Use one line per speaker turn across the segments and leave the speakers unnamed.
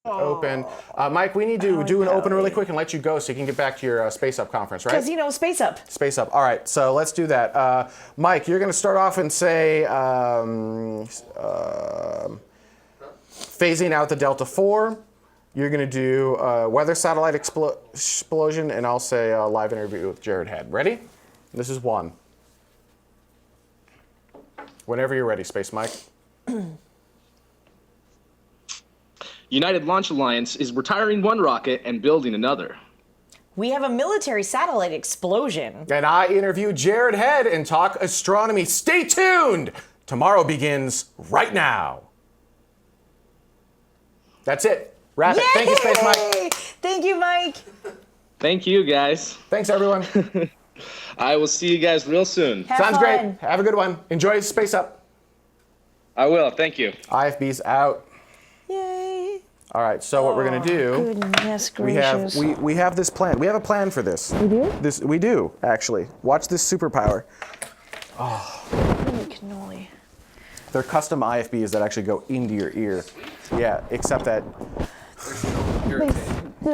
Open. Mike, we need to do an open really quick and let you go so you can get back to your Space Up conference, right?
Because, you know, Space Up.
Space Up. All right, so let's do that. Mike, you're going to start off and say phasing out the Delta IV. You're going to do weather satellite explosion, and I'll say live interview with Jared Head. Ready? This is 1. Whenever you're ready, Space Mike.
United Launch Alliance is retiring one rocket and building another.
We have a military satellite explosion.
And I interview Jared Head and talk astronomy. Stay tuned! Tomorrow begins right now. That's it. Wrap it. Thank you, Space Mike.
Thank you, Mike.
Thank you, guys.
Thanks, everyone.
I will see you guys real soon.
Sounds great. Have a good one. Enjoy Space Up.
I will. Thank you.
IFB's out.
Yay.
All right, so what we're going to do,
Goodness gracious.
we have this plan. We have a plan for this.
We do?
We do, actually. Watch this superpower.
Holy cannoli.
They're custom IFBs that actually go into your ear. Yeah, except that...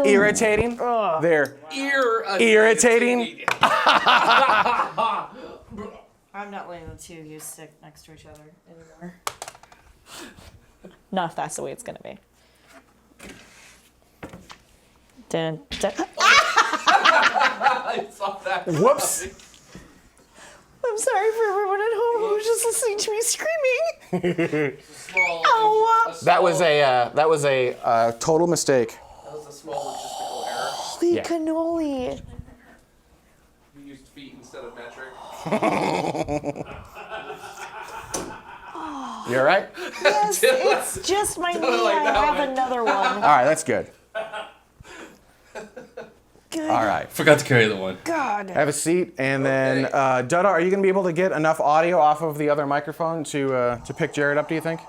Irritating? They're irritating.
I'm not letting the two of you stick next to each other anymore. Not if that's the way it's going to be. Dun, dun.
I saw that.
Whoops.
I'm sorry for everyone at home who was just listening to me screaming.
Small,
Ow.
That was a total mistake.
That was a small logistical error.
Holy
Yeah.
cannoli.
We used feet instead of metric.
You all right?
Yes, it's just my knee.
like
I
that
have
one.
another one.
All right, that's good.
Good
All right.
Forgot to carry the one.
God.
Have a seat, and then Dada, are you going to be able to get enough audio off of the other microphone to pick Jared up? Do you think?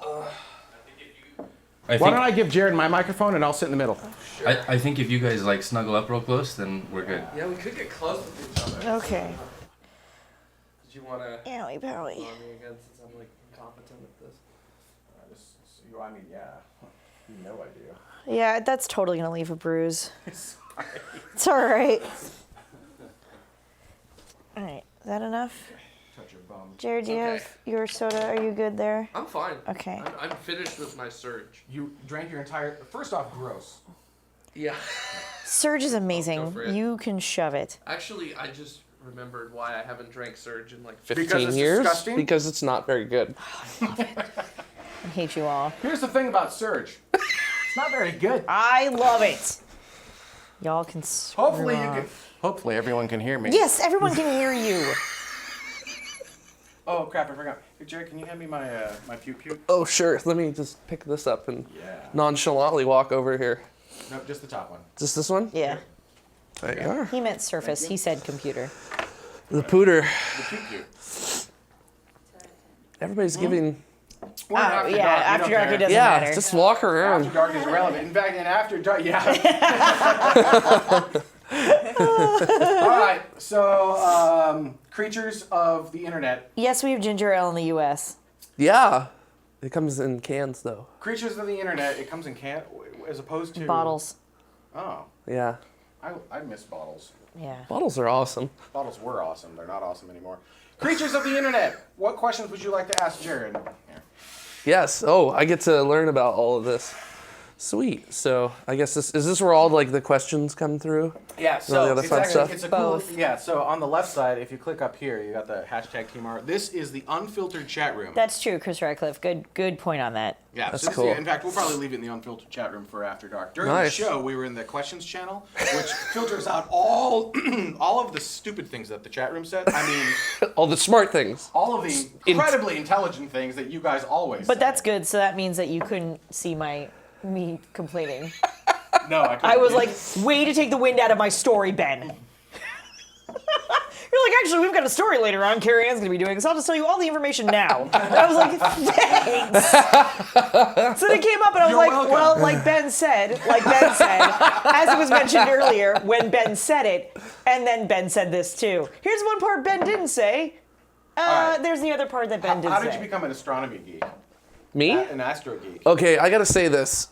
Why don't I give Jared my microphone and I'll sit in the middle?
I think if you guys like snuggle up real close, then we're good.
Yeah, we could get close with each other.
Okay.
Did you want to
Owie powie.
on me again since I'm like incompetent at this?
I mean, yeah. No idea.
Yeah, that's totally going to leave a bruise. It's all right. All right. Is that enough?
Touch your bum.
Jared, do you
Okay.
have your soda? Are you good there?
I'm fine.
Okay.
I'm finished with my surge.
You drank your entire... First off, gross.
Yeah.
Surge is amazing.
for it.
You can shove it.
Actually, I just remembered why I haven't drank surge in like
Because
15
it's
years.
disgusting?
Because it's not very good.
I hate you all.
Here's the thing about Surge. It's not very good.
I love it. Y'all can screw
Hopefully you
off.
can... Hopefully everyone can hear me.
Yes, everyone can hear you.
Oh, crap, I forgot. Hey, Jared, can you hand me my my puke?
Oh, sure. Let me just pick this up and
Yeah.
nonchalantly walk over here.
No, just the top one.
Just this one?
Yeah.
There you are.
He meant surface. He said computer.
The pooter.
The puke.
Everybody's giving...
Oh, yeah. After dark, it doesn't
Yeah,
matter.
just walk around.
After dark is irrelevant. In fact, in after dark, yeah. All right, so creatures of the internet.
Yes, we have ginger ale in the U.S.
Yeah. It comes in cans, though.
Creatures of the internet. It comes in can as opposed to
Bottles.
Oh,
Yeah.
I miss bottles.
Yeah.
Bottles are awesome.
Bottles were awesome. They're not awesome anymore. Creatures of the internet. What questions would you like to ask Jared? Here.
Yes. Oh, I get to learn about all of this. Sweet. So I guess is this where all like the questions come through?
Yeah,
all
so
the other
it's,
fun
actually,
stuff?
it's a
Both.
cool. Yeah, so on the left side, if you click up here, you got the hashtag TMRO. This is the unfiltered chat room.
That's true, Chris Radcliffe. Good point on that.
Yeah,
That's
so
cool.
in fact, we'll probably leave it in the unfiltered chat room for after dark. During
Nice.
the show, we were in the questions channel, which filters out all all of the stupid things that the chat room said. I mean,
All the smart things.
all of the incredibly intelligent things that you guys always.
But
say.
that's good. So that means that you couldn't see me complaining.
No, I couldn't.
I was like, way to take the wind out of my story, Ben. You're like, actually, we've got a story later on Carrie Ann's going to be doing, so I'll just tell you all the information now. And I was like, thanks. So then it came up, and I was like,
welcome.
well, like Ben said, as it was mentioned earlier, when Ben said it, and then Ben said this too. Here's one part Ben didn't say.
right.
There's the other part that Ben did
How
say.
did you become an astronomy geek?
Me?
An astro geek.
Okay, I gotta say this.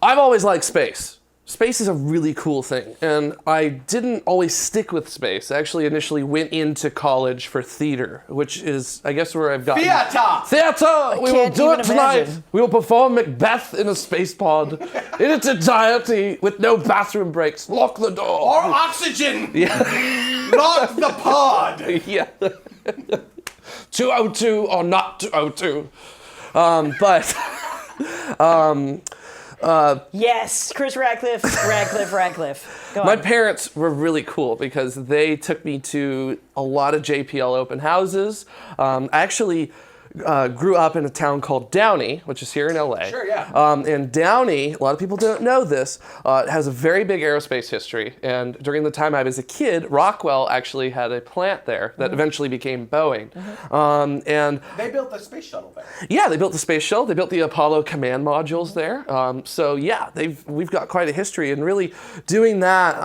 I've always liked space. Space is a really cool thing, and I didn't always stick with space. I actually initially went into college for theater, which is, I guess, where I've gotten... Theater! We will
can't
do
even
it tonight!
imagine.
We will perform Macbeth in a space pod, in its entirety, with no bathroom breaks. Lock the door!
Or oxygen!
Yeah.
Lock the pod!
Yeah. 202 or not 202.
Yes, Chris Radcliffe. Go
My
on.
parents were really cool because they took me to a lot of JPL open houses. I actually grew up in a town called Downey, which is here in LA.
Sure, yeah.
And Downey, a lot of people don't know this, has a very big aerospace history. And during the time I was a kid, Rockwell actually had a plant there that eventually became Boeing. And
They built the space shuttle there.
yeah, they built the space shuttle. They built the Apollo command modules there. So yeah, we've got quite a history in really doing that.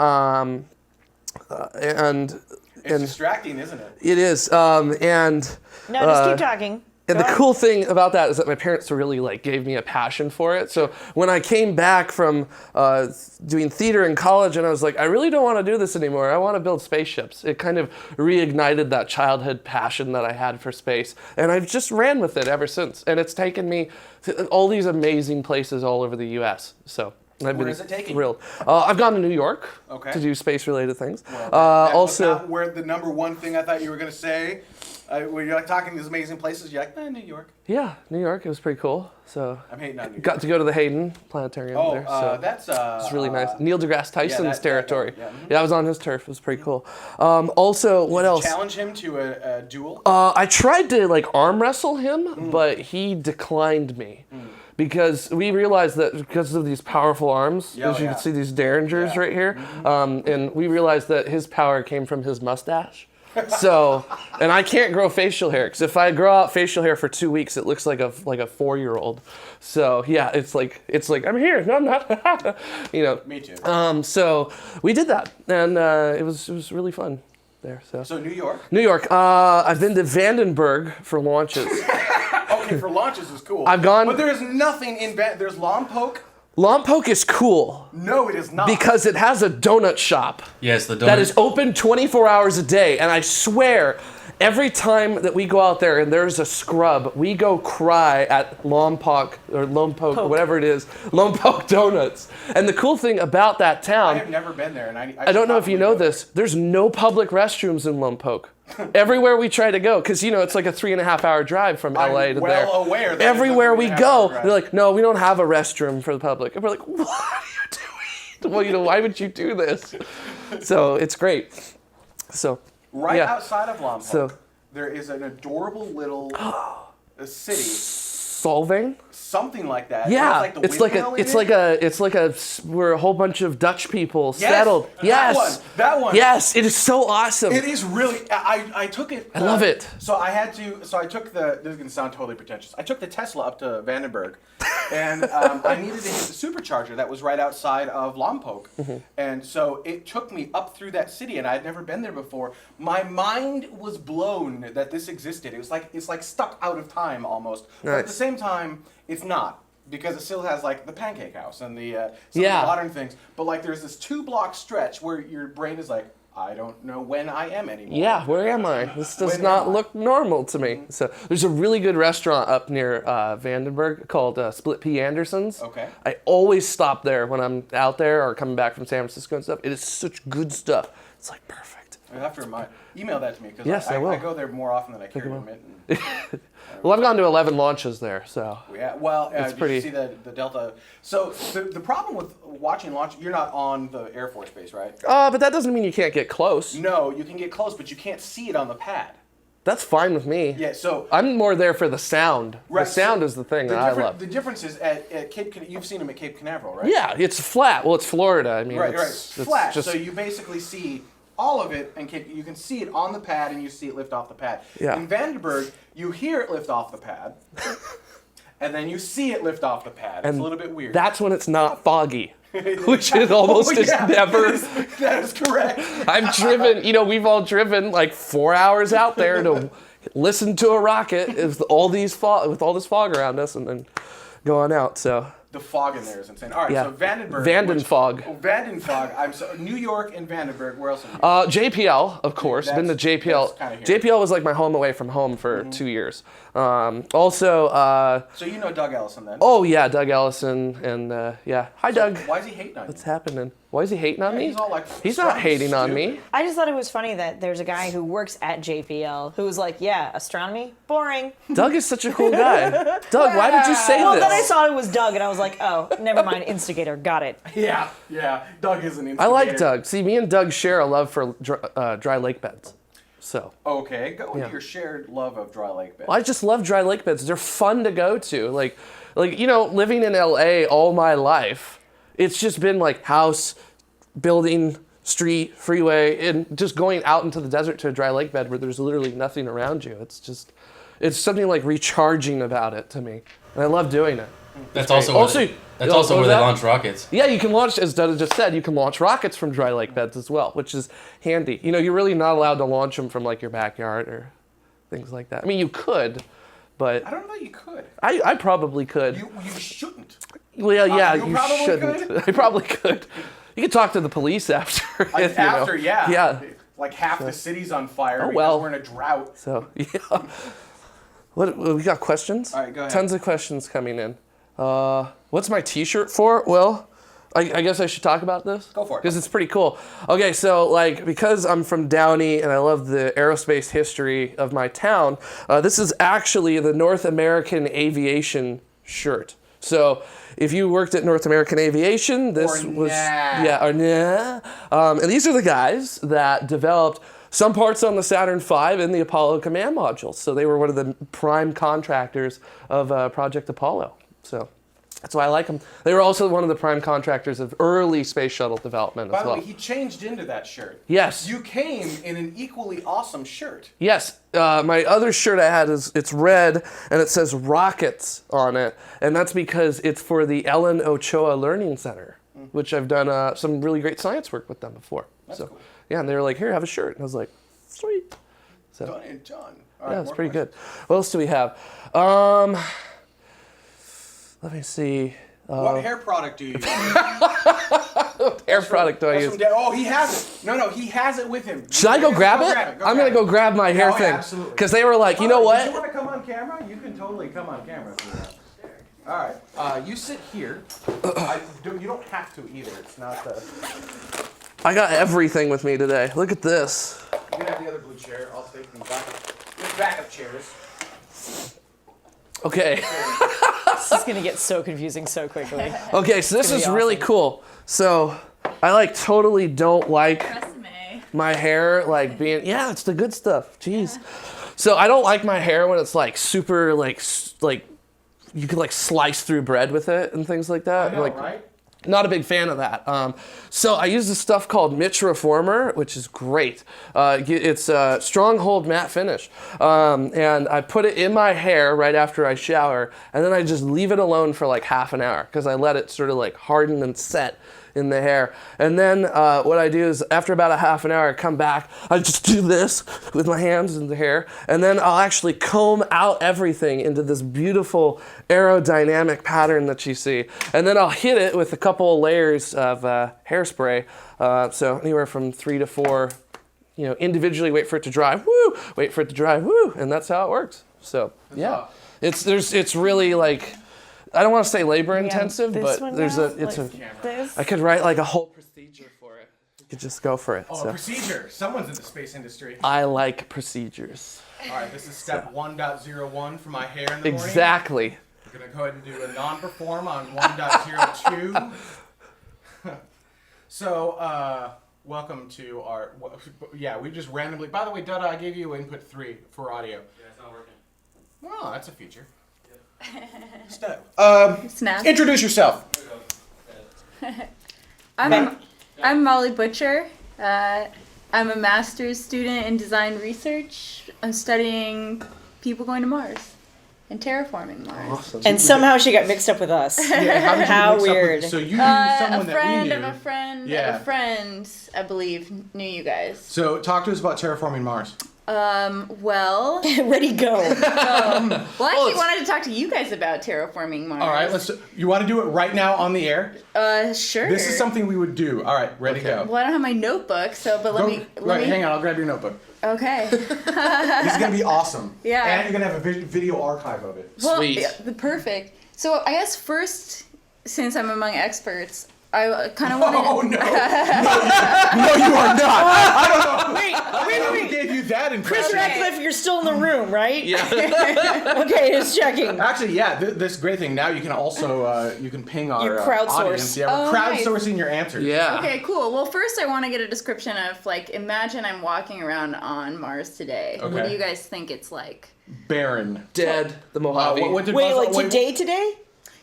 It's distracting, isn't it?
It is. And
No, just keep talking.
And
Go
the
on.
cool thing about that is that my parents really gave me a passion for it. So when I came back from doing theater in college, and I was like, I really don't want to do this anymore. I want to build spaceships. It kind of reignited that childhood passion that I had for space, and I've just ran with it ever since. And it's taken me to all these amazing places all over the U.S. So I've
Where
been
is it taking you?
thrilled. I've gone to New York
Okay.
to do space-related things.
That was
Also.
not where the number one thing I thought you were going to say. When you're talking these amazing places, you're like, New York.
Yeah, New York. It was pretty cool. So
I'm hating on New York.
got to go to the Hayden Planetarium
Oh,
there. So
that's
it's really nice. Neil deGrasse Tyson's
that-
territory.
yeah,
Yeah, I was on his turf. It was pretty cool. Also, what else?
Challenge him to a duel.
I tried to arm wrestle him, but he declined me. Because we realized that because of these powerful arms,
Yeah,
as you
yeah.
can see these derringers
Yeah.
right here, and we realized that his power came from his mustache. So, and I can't grow facial hair because if I grow out facial hair for 2 weeks, it looks like a 4-year-old. So yeah, it's like I'm here. No, I'm not.
Me too.
So we did that, and it was really fun there.
So New York.
New York. I've been to Vandenberg for launches.
Okay, for launches is cool.
I've gone-
But there's nothing in there's Lompoc.
Lompoc is cool
No, it is not.
because it has a donut shop
Yes, the donut.
that is open 24 hours a day, and I swear, every time that we go out there and there's a scrub, we go cry at Lompoc or
Poke.
whatever it is, Lompoc Donuts. And the cool thing about that
I
town,
have never been there, and
I don't know if you know this, there's no public restrooms in Lompoc. Everywhere we try to go, because it's like a 3.5-hour drive from LA to
well
there.
aware that it's a
Everywhere we
3.5-hour
go,
drive.
they're like, no, we don't have a restroom for the public. And we're like, what are you doing? Well, why would you do this? So it's great. So
Right
yeah.
outside of Lompoc,
So-
there is an adorable little city,
Solving.
something like that.
Yeah,
It's like
we're a whole bunch of Dutch people
Yes,
settled. Yes,
that one.
Yes, it is so awesome.
It is really. I took it.
I love it.
So I had to. So I took the. This is gonna sound totally pretentious. I took the Tesla up to Vandenberg, and I needed to hit the supercharger that was right outside of Lompoc,
Mm-hmm.
and so it took me up through that city, and I had never been there before. My mind was blown that this existed. It was like it's like stuck out of time almost. But at
Nice.
the same time, it's not. Because it still has the Pancake House and some of
Yeah.
the modern things, but there's this 2-block stretch where your brain is like, I don't know when I am anymore.
Yeah, where am I? This does
When
not
am I?
look normal to me. So there's a really good restaurant up near Vandenberg called Split Pea Anderson's.
Okay.
I always stop there when I'm out there or coming back from San Francisco and stuff. It is such good stuff. It's perfect.
I have to email that to me because
Yes, I will.
I go there more often than I care to admit. And,
Well, I've gone to 11 launches there, so.
yeah, well,
It's
did
pretty-
you see the Delta? So the problem with watching launch, you're not on the Air Force Base, right?
But that doesn't mean you can't get close.
No, you can get close, but you can't see it on the pad.
That's fine with me.
Yeah, so
I'm more there for the sound.
Right,
The sound
so
is the thing that I love.
The difference is at Cape. You've seen them at Cape Canaveral, right?
Yeah, it's flat. Well, it's Florida. I mean,
Right,
it's
flat.
just-
So you basically see all of it, and you can see it on the pad, and you see it lift off the pad.
Yeah.
In Vandenberg, you hear it lift off the pad, and then you see it lift off the pad. It's a little bit weird.
That's when it's not foggy, which is almost just
yeah,
never.
That is correct.
I've driven, we've all driven 4 hours out there to listen to a rocket with all this fog around us and then go on out. So
The fog in there is insane. All right,
Yeah.
so Vandenberg.
Vandenfog.
Vandenfog. I'm so New York and Vandenberg. Where else?
JPL, of course. Been to JPL. JPL was like my home away from home for 2 years. Also.
So you know Doug Ellison then?
Oh yeah, Doug Ellison, and yeah. Hi, Doug.
Why is he hating on you?
What's happening? Why is he hating on me?
He's all like,
He's not hating on me.
I just thought it was funny that there's a guy who works at JPL who was like, yeah, astronomy, boring.
Doug is such a cool guy. Doug, why did you say
Well,
this?
then I saw it was Doug, and I was like, oh, never mind, instigator, got it.
Yeah. Doug is an instigator.
I like Doug. See, me and Doug share a love for dry lake beds. So.
Okay, go with your shared love of dry lake beds.
I just love dry lake beds. They're fun to go to. Like you know, living in LA all my life, it's just been like house, building, street, freeway, and just going out into the desert to a dry lake bed where there's literally nothing around you. It's something like recharging about it to me. And I love doing it.
That's also where they launch rockets.
Yeah, you can launch, as Dutta just said, you can launch rockets from dry lake beds as well, which is handy. You know, you're really not allowed to launch them from like your backyard or things like that. I mean, you could, but
I don't know that you could.
I probably could.
You shouldn't.
Well, yeah,
you
you
probably
shouldn't.
could?
I probably could. You could talk to the police after. if, you know.
Yeah.
Yeah.
Like half the city's on fire because
well.
we're in a drought.
So, yeah. What we got questions?
All right, go ahead.
Tons of questions coming in. What's my T-shirt for? Well, I guess I should talk about this.
Go for it.
Because it's pretty cool. Okay, so like because I'm from Downey and I love the aerospace history of my town, this is actually the North American Aviation shirt. So if you worked at North American Aviation, this was and these are the guys that developed some parts on the Saturn V and the Apollo command modules. So they were one of the prime contractors of Project Apollo. So that's why I like them. They were also one of the prime contractors of early space shuttle development as well.
By the way, he changed into that shirt.
Yes.
You came in an equally awesome shirt.
Yes. My other shirt I had it's red and it says rockets on it, and that's because it's for the Ellen Ochoa Learning Center, which I've done some really great science work with them before.
That's cool.
Yeah, and they were like, "Here, have a shirt," and I was like, "Sweet." So
Done and done.
yeah, it's pretty good. What else do we have? Let me see.
What hair product do you use?
Hair product do I use?
He has it. No, he has it with him.
Should I go grab it? I'm going to go grab my hair thing.
Absolutely.
Because they were like, you know what?
Do you want to come on camera? You can totally come on camera if you want. All right. You sit here. You don't have to either. It's not the...
I got everything with me today. Look at this.
You can have the other blue chair. I'll take the backup chairs.
Okay.
This is going to get so confusing so quickly.
Okay, so this is
gonna be
really
awesome.
cool. So I like totally don't like my hair like being, it's the good stuff. Jeez. Yeah. So I don't like my hair when it's like super like you could like slice through bread with it and things like that.
I know,
like,
right?
Not a big fan of that. So I use this stuff called Mitch Reformer, which is great. It's a stronghold matte finish. And I put it in my hair right after I shower, and then I just leave it alone for like half an hour because I let it sort of like harden and set in the hair. And then what I do is after about a half an hour, I come back, I just do this with my hands in the hair, and then I'll actually comb out everything into this beautiful aerodynamic pattern that you see. And then I'll hit it with a couple of layers of hairspray. So anywhere from 3 to 4, individually wait for it to dry, woo, wait for it to dry, woo, and that's how it works. So yeah, it's really like, I don't want to say labor intensive, but I could write like a whole procedure for it. You could just go for it.
Oh,
so.
a procedure. Someone's in the space industry.
I like procedures.
All right, this is step 1.01 for my hair in the morning.
Exactly.
We're going to go ahead and do a non-perform on 1.02. So, welcome to our, we just randomly, by the way, Dutta, I gave you input 3 for audio.
Yeah, it's not working.
Oh, that's a feature.
Snap.
Introduce yourself.
I'm Molly Butcher. I'm a master's student in design research. I'm studying people going to Mars and terraforming Mars.
Awesome.
And somehow she got mixed up with us.
Yeah,
How weird.
So you knew
A
someone
friend
that we
of
knew.
a friend
Yeah.
of a friend, I believe, knew you guys.
So talk to us about terraforming Mars.
Well,
Ready, go.
well, I actually wanted to talk to you guys about terraforming Mars.
All right, you want to do it right now on the air?
Sure.
This is something we would do. All right, ready, go.
Well, I don't have my notebook, so let me.
Hang on, I'll grab your notebook.
Okay.
This is gonna be awesome.
Yeah.
And you're gonna have a video archive of it.
Well,
Sweet.
the perfect. So I guess first, since I'm among experts, I kind of wanted.
Oh no! No, you are not. I don't know.
Wait.
Who gave you that
Chris
impression?
Radcliffe, you're still in the room, right?
Yeah.
Okay, just checking.
Actually, yeah. This great thing now you can also you can ping our
You crowdsource.
audience. Yeah, we're
Oh, nice.
crowdsourcing your answers.
Yeah.
Okay, cool. Well, first I want to get a description of like, imagine I'm walking around on Mars today. What
Okay.
do you guys think it's like?
Barren.
Dead. The Mojave.
What did
Wait,
Buzz,
like today?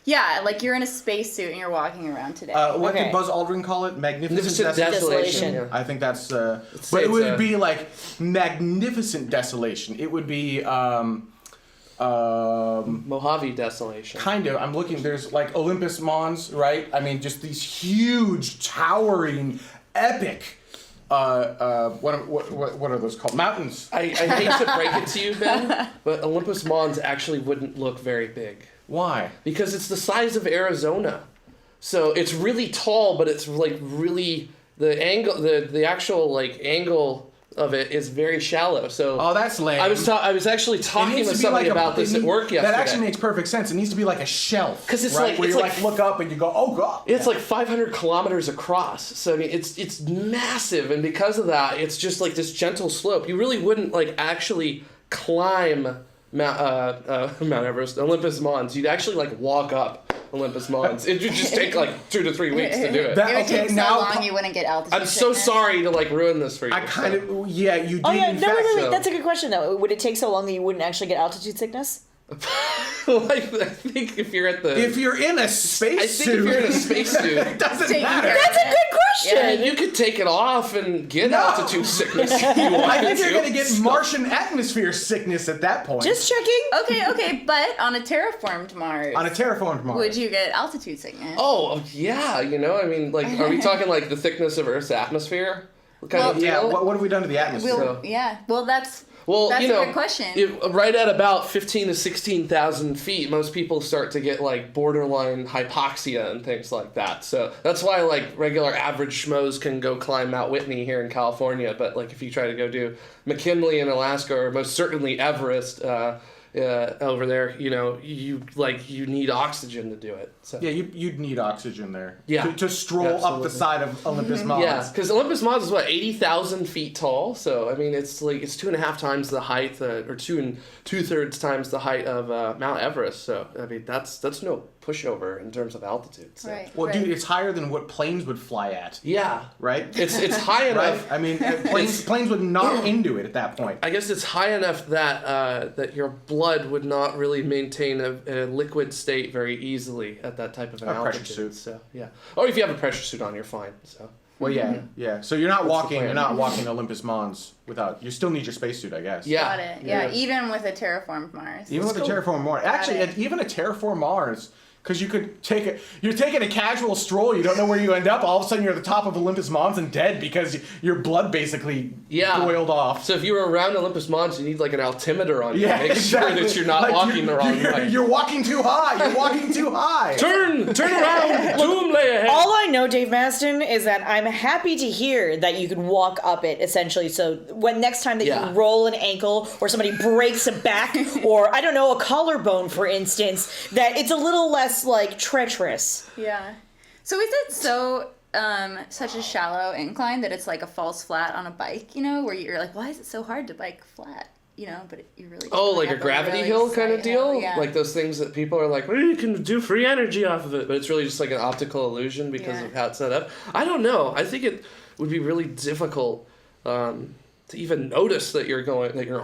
Yeah, like you're in a spacesuit and you're walking around today.
What
Okay.
did Buzz Aldrin call it? Magnificent
Magnificent
desolation.
desolation.
Desolation.
I think that's.
say
But it
it's
would be like magnificent desolation. It would be.
Mojave desolation.
Kind of. I'm looking. There's like Olympus Mons, right? I mean, just these huge, towering, epic. What are those called? Mountains.
I hate to break it to you, Ben, but Olympus Mons actually wouldn't look very big
Why?
because it's the size of Arizona. So it's really tall, but it's like really the angle, the actual like angle of it is very shallow. So
Oh, that's lame.
I was actually
It
talking
needs
with
to be
somebody
like
about this at work yesterday.
That actually makes perfect sense. It needs to be like a shelf.
'Cause it's
right?
like-
where
it's
you
like-
look up and you go, oh god.
It's like 500 kilometers across. So I mean, it's massive, and because of that, it's just like this gentle slope. You really wouldn't like actually climb Mount Everest, Olympus Mons. You'd actually like walk up Olympus Mons. It would just take like 2 to 3 weeks to do it.
it would
okay,
take so
now-
long you wouldn't get altitude
I'm so
sickness.
sorry to like ruin this for you.
I kind of you did
Oh yeah,
in
no,
fact.
wait.
so.
That's a good question though. Would it take so long that you wouldn't actually get altitude sickness?
like, I think if you're at the,
If you're in a
I
space
think if you're in a
suit,
spacesuit,
it doesn't
Taking
matter.
care of
That's a good question.
yeah, you could take it off and get
No.
altitude sickness if you wanted
I think
to.
you're gonna get Martian atmosphere sickness at that point.
Just checking.
Okay, but on a terraformed Mars,
on a terraformed Mars.
would you get altitude sickness?
Oh yeah, you know, I mean, like, are we talking like the thickness of Earth's atmosphere kind of deal?
Yeah. What have we done to the atmosphere?
Well, that's
Well,
you
know,
a good question.
Right at about 15 to 16,000 feet, most people start to get like borderline hypoxia and things like that. So that's why like regular average schmoes can go climb Mount Whitney here in California, but like if you try to go do McKinley in Alaska or most certainly Everest over there, you know, you need oxygen to do it. So.
Yeah, you'd need oxygen there.
Yeah,
To stroll up
absolutely.
the side of Olympus Mons.
Yeah, because Olympus Mons is what 80,000 feet tall. So I mean, it's like it's 2.5 times the height, or 2 2/3 times the height of Mount Everest. So I mean, that's no pushover in terms of altitude. So.
Right.
Well, dude, it's higher than what planes would fly at.
Yeah,
Right.
it's high enough.
Right. I mean, planes would knock into it at that point.
I guess it's high enough that that your blood would not really maintain a liquid state very easily at that type of an
A pressure
altitude.
suit.
So yeah, or if you have a pressure suit on, you're fine. So
Well, yeah. So you're not
That's the
walking.
plan.
You're not walking Olympus Mons without. You still need your spacesuit, I guess.
yeah,
Got it. Yeah, even with a terraformed Mars.
Even with a terraform Mars, actually,
it.
even a terraform Mars, because you could take it. You're taking a casual stroll. You don't know where you end up. All of a sudden, you're at the top of Olympus Mons and dead because your blood basically boiled off.
So if you were around Olympus Mons, you need like an altimeter on you
Yeah,
to make
exactly.
sure that you're not
Like,
walking the wrong
you're,
way.
You're walking too high. You're walking too high.
Turn around, doom lay ahead.
All I know, Dave Maston, is that I'm happy to hear that you can walk up it, essentially. So when next time that
Yeah.
you roll an ankle or somebody breaks a back or, I don't know, a collarbone, for instance, that it's a little less, like, treacherous.
Yeah. So is it so such a shallow incline that it's like a false flat on a bike? You know, where you're like, why is it so hard to bike flat? You know, but you really just
Oh,
really
like a
have
gravity
really
hill kind of
slight
deal?
hill, yeah.
Like those things that people are like, well, you can do free energy off of it, but it's really just like an optical illusion because
Yeah.
of how it's set up. I don't know. I think it would be really difficult to even notice that you're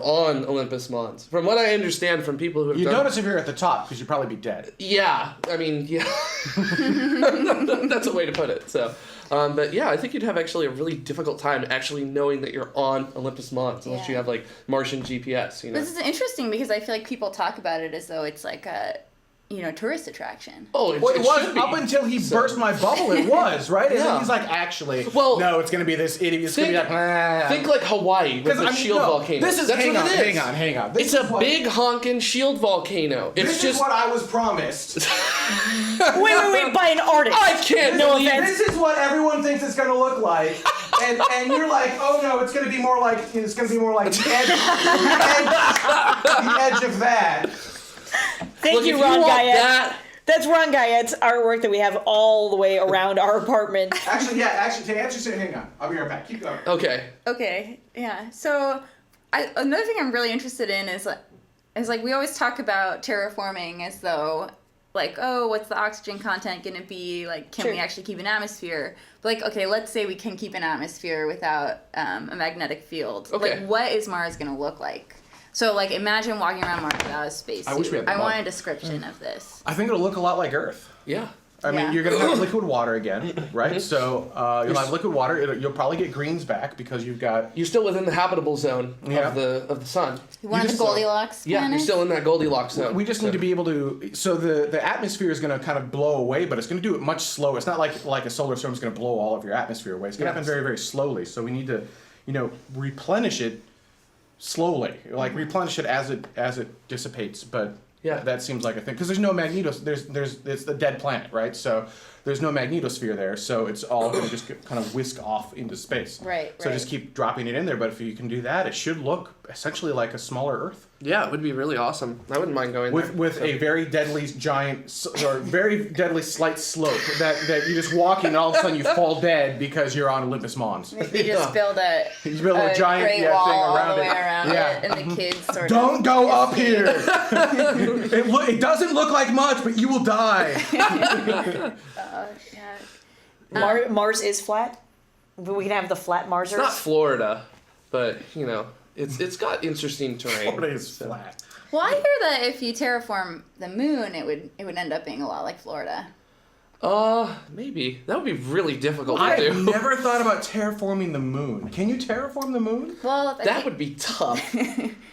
on Olympus Mons. From what I understand from people who have
You
done...
notice if you're at the top because you'd probably be dead.
Yeah, I mean, yeah. That's a way to put it. So, but yeah, I think you'd have actually a really difficult time actually knowing that you're on Olympus Mons unless
Yeah.
you have like Martian GPS, you know.
This is interesting because I feel like people talk about it as though it's like tourist attraction.
Oh,
Well, it was
should be.
up until he burst my bubble. It was right, and then
Yeah.
he's like, "Actually,
Well,
no, it's going to be this idiot. It's going to be like,
Think like Hawaii with the shield volcano.
This is
That's
hang
what
on,
it is.
hang on. This
It's
is
a
what-
big honking shield volcano. It's
This
just
is what I was promised.
Wait, by an artist.
I can't
No
believe
offense.
This is what everyone thinks it's going to look like, and you're like, oh no, it's going to be more like the edge of that.
Thank
Look,
you,
if
Ron
want
Guyette.
that,
That's Ron Guyette's artwork that we have all the way around our apartment.
Actually, to answer, hang on. I'll be right back. Keep going.
okay.
Okay, yeah. So another thing I'm really interested in is like we always talk about terraforming as though like, oh, what's the oxygen content going to be? Like, can we actually keep an atmosphere? But like, okay, let's say we can keep an atmosphere without a magnetic field.
Okay.
Like, what is Mars going to look like? So like, imagine walking around Mars without a spacesuit.
I wish we had the
I want
bug.
a description of this.
I think it'll look a lot like Earth.
Yeah.
I mean,
Yeah.
you're gonna have liquid water again, right? So you'll have liquid water. You'll probably get greens back because you've got.
You're still within the habitable zone
Yeah.
of the sun.
One of the
just-
Goldilocks
Yeah, you're
planets?
still in that Goldilocks zone.
We just need to be able to. So the atmosphere is going to kind of blow away, but it's going to do it much slower. It's not like a solar storm is going to blow all of your atmosphere away. It's going to happen very, very slowly. So we need to, replenish it slowly, like replenish it as it dissipates. But
Yeah.
that seems like a thing because there's no it's a dead planet, right? So there's no magnetosphere there, so it's all going to just kind of whisk off into space.
Right,
So
right.
just keep dropping it in there. But if you can do that, it should look essentially like a smaller Earth.
Yeah, it would be really awesome. I wouldn't mind going there.
With a very deadly or very deadly slight slope that you just walk in and all of a sudden you fall dead because you're on Olympus Mons.
Maybe just build a
You build a giant
great wall
thing
all
around
the way
it.
around
Yeah.
it, and the kids sort
Don't
of.
go up here. It doesn't look like much, but you will die.
Yeah.
Mars is flat? But we can have the flat Marsers?
It's not Florida, but it's got interesting terrain.
Florida is flat.
Well, I hear that if you terraform the moon, it would end up being a lot like Florida.
Maybe that would be really difficult to
I've
do.
never thought about terraforming the moon. Can you terraform the moon?
Well,
That would be tough.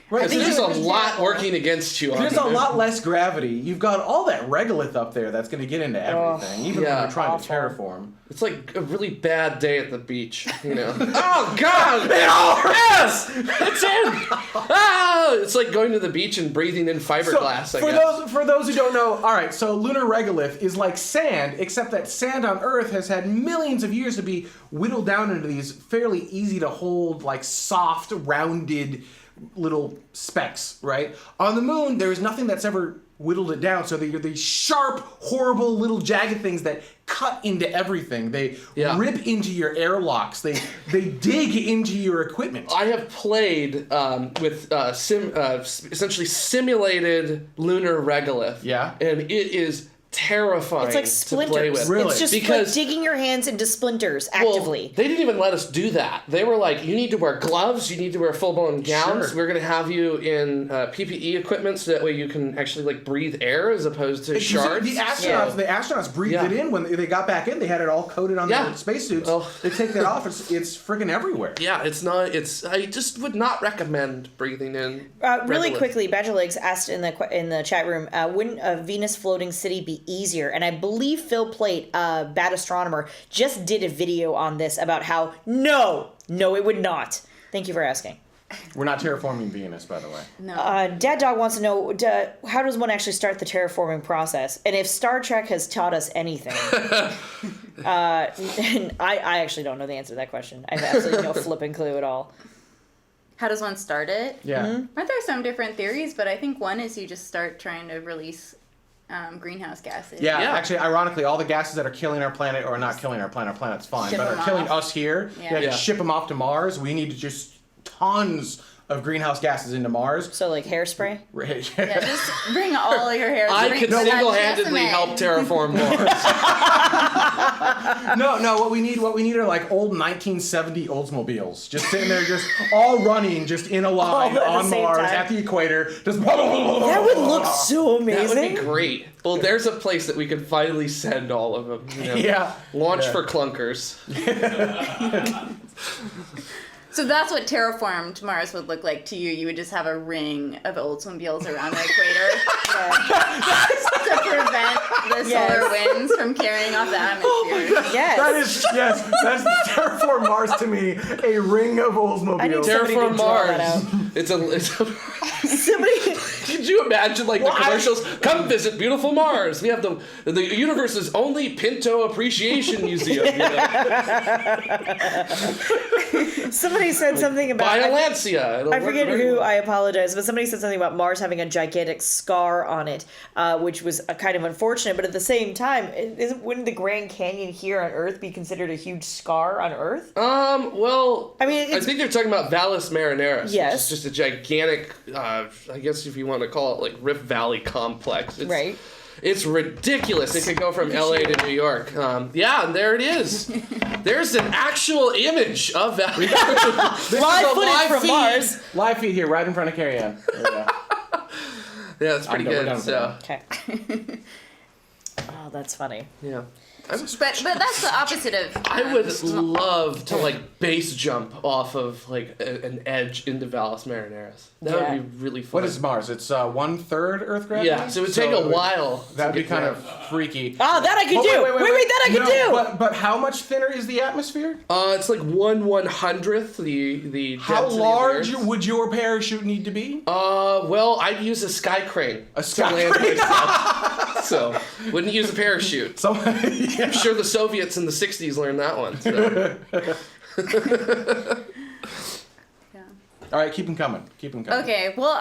Right.
There's a lot working against you.
There's a lot less gravity. You've got all that regolith up there that's going to get into everything, even
yeah.
when you're trying to terraform.
It's like a really bad day at the beach, Oh God! It all hurts. It's in. It's like going to the beach and breathing in fiberglass.
So,
I guess.
for those who don't know, all right. So lunar regolith is like sand, except that sand on Earth has had millions of years to be whittled down into these fairly easy to hold, like soft, rounded little specks. Right? On the moon, there is nothing that's ever whittled it down. So they're these sharp, horrible little jagged things that cut into everything. They rip into your airlocks. They dig into your equipment.
I have played with essentially simulated lunar regolith.
Yeah.
And it is terrifying
It's like
to play
splinters.
with.
Really?
It's just
Because-
like digging your hands into splinters
Well,
actively.
they didn't even let us do that. They were like, you need to wear gloves, you need to wear full-blown gowns.
Sure.
We're going to have you in PPE equipment so that way you can actually like breathe air as opposed to shards.
The astronauts breathed
Yeah.
it in when they got back in. They had it all coated on
Yeah.
their spacesuits.
Oh.
They take that off. It's freaking everywhere.
Yeah, it's not. I just would not recommend breathing in.
Really
regolith.
quickly, Badger Legs asked in the chat room, wouldn't a Venus floating city be easier? And I believe Phil Plate, bad astronomer, just did a video on this about how no, it would not. Thank you for asking.
We're not terraforming Venus, by the way.
No.
Dad Dog wants to know, how does one actually start the terraforming process? And if Star Trek has taught us anything, and I actually don't know the answer to that question. I have absolutely no flipping clue at all.
How does one start it?
Yeah.
Aren't there some different theories? But I think one is you just start trying to release greenhouse gases.
Yeah,
Yeah.
actually, ironically, all the gases that are killing our planet, or not killing our planet's fine,
Ship
but are
them
killing
off.
us here,
Yeah.
to ship them off to Mars. We need to just tons of greenhouse gases into Mars.
So like hairspray?
Yeah, just bring all your hair.
I
bring
could
that
single-handedly
Jessamine.
help terraform Mars.
No, what we need are like old 1970 Oldsmobiles, just sitting there, just all running, just in a line
All at the
on
same
Mars
time.
at the equator, just.
That would look so
That
amazing.
would be great. Well, there's a place that we could finally send all of them.
Yeah.
Launch
Yeah.
for clunkers.
So that's what terraformed Mars would look like to you. You would just have a ring of Oldsmobiles around the equator to prevent the solar winds from carrying off the atmosphere.
Yes.
That's terraform Mars to me. A ring of Oldsmobiles.
I need somebody to
Terraform
draw that out.
Mars. It's a.
Somebody.
Could you imagine the commercials? Come visit beautiful Mars. We have the universe's only Pinto Appreciation Museum.
Somebody said something about.
Buy a Lancia.
I forget who. I apologize, but somebody said something about Mars having a gigantic scar on it, which was kind of unfortunate. But at the same time, wouldn't the Grand Canyon here on Earth be considered a huge scar on Earth?
Well,
I mean,
I think they're talking about Valles Marineris,
Yes.
which is just a gigantic, I guess if you want to call it like Rift Valley complex.
Right.
It's ridiculous. It could go from LA to New York. Yeah, and there it is. There's an actual image of that.
Live footage from Mars.
Live feed here, right in front of Carrie-Ann. There we go.
Yeah, it's pretty
We're
good.
done with
So,
Okay. Oh, that's funny.
yeah.
But that's the opposite of.
I would love to base jump off of an edge into Valles Marineris. That would be really fun.
What is Mars? It's 1/3 Earth gravity?
Yeah, so it would take a while.
That would
to
be
get
kind
there.
of freaky.
Oh, that I could do. Wait, that I could do.
But how much thinner is the atmosphere?
It's like 1/100th the
How
density
large
of the Earth.
would your parachute need to be?
Well, I'd use a sky crane.
A sky
to land
crane?
myself. So, wouldn't use a parachute.
Yeah.
I'm sure the Soviets in the 60s learned that one. So.
All right, keep them coming.
Okay, well,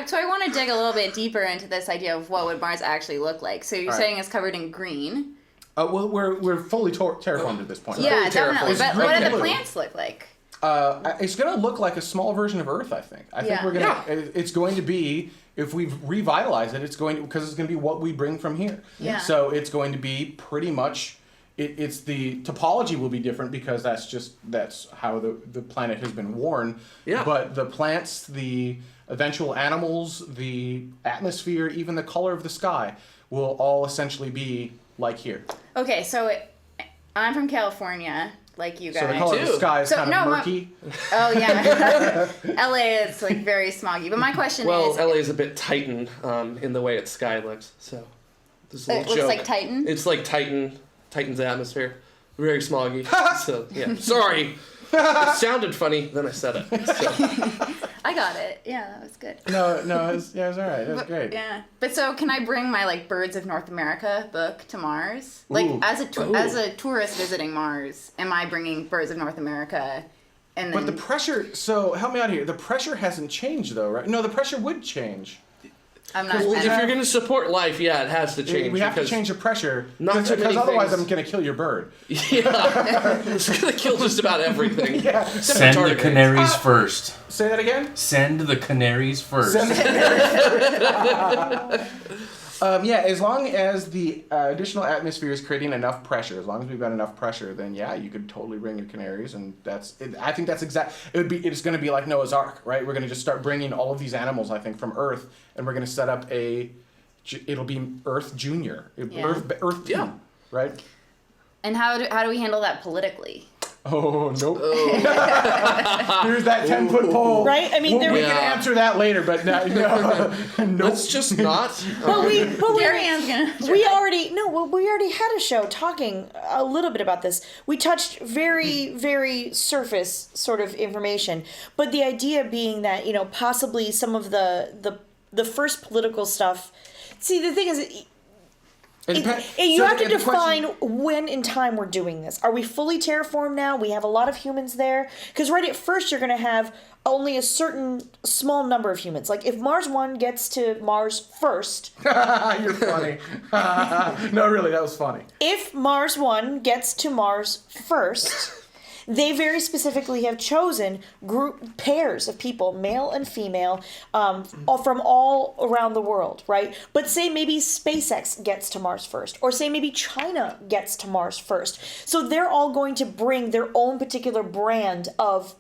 so I want to dig a little bit deeper into this idea of what would Mars actually look like. So you're
All right.
saying it's covered in green.
Well, we're fully terraformed at this point.
Yeah,
right?
definitely. But what do the
Okay.
plants look like?
It's going to look like a small version of Earth, I think. I think
Yeah.
we're going to. It's going to be, if we revitalize it, it's going to, because it's going to be what we bring from here.
Yeah.
So it's going to be pretty much. It's the topology will be different because that's how the planet has been worn.
Yeah.
But the plants, the eventual animals, the atmosphere, even the color of the sky will all essentially be like here.
Okay, so I'm from California, like you guys.
So the color of the
too.
sky is
So,
kind
no,
of
my-
murky.
Oh yeah, LA is very smoggy. But my question
Well,
is,
LA is a bit Titan in the way its sky looks. So, this is a
it
little
looks
joke.
like Titan.
It's like Titan's atmosphere. Very smoggy. So, yeah. Sorry. It sounded funny, then I said it. So.
I got it. Yeah, that was good.
No, it was all right. It was great.
Yeah, but so can I bring my Birds of North America book to Mars?
Ooh.
As a tourist visiting Mars, am I bringing Birds of North America? And then
But the pressure, so help me out here. The pressure hasn't changed though, right? No, the pressure would change.
I'm not.
Well, if you're going to support life, yeah, it has to change.
We have to
because-
change the pressure.
Not too many
Because otherwise
things.
I'm going to kill your bird.
Yeah. It's going to kill just about everything.
Yeah.
Send the
tardigrades.
canaries first.
Say that again?
Send the canaries first.
Yeah, as long as the additional atmosphere is creating enough pressure, as long as we've got enough pressure, then yeah, you could totally bring your canaries, and I think that's exact. It's going to be like Noah's Ark, right? We're going to just start bringing all of these animals, I think, from Earth, and we're going to set up it'll be Earth Junior,
Yeah.
Earth
Yeah.
Team, right?
And how do we handle that politically?
Oh, nope. Here's that 10-foot pole.
Right? I mean,
we
Yeah.
can answer that later, but no. Nope.
Let's just not.
But
Gary Ann's gonna.
we already had a show talking a little bit about this. We touched very, very surface sort of information, but the idea being that possibly some of the first political stuff. See, the thing is. You have to define when in time we're doing this. Are we fully terraformed now? We have a lot of humans there. Because right at first you're going to have only a certain small number of humans. Like if Mars 1 gets to Mars first.
You're funny. No, really, that was funny.
If Mars 1 gets to Mars first, they very specifically have chosen pairs of people, male and female, from all around the world, right? But say maybe SpaceX gets to Mars first, or say maybe China gets to Mars first. So they're all going to bring their own particular brand of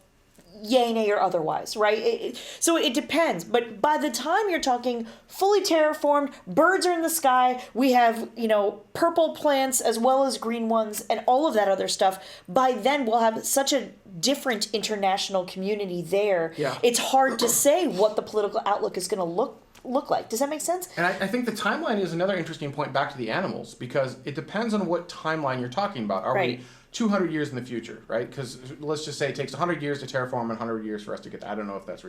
yay, nay, or otherwise, right? So it depends. But by the time you're talking fully terraformed, birds are in the sky, we have, purple plants as well as green ones and all of that other stuff. By then, we'll have such a different international community there.
Yeah.
It's hard to say what the political outlook is going to look like. Does that make sense?
And I think the timeline is another interesting point back to the animals, because it depends on what timeline you're talking about. Are
Right.
we 200 years in the future, right? Because let's just say it takes 100 years to terraform and 100 years for us to get that. I don't know if that's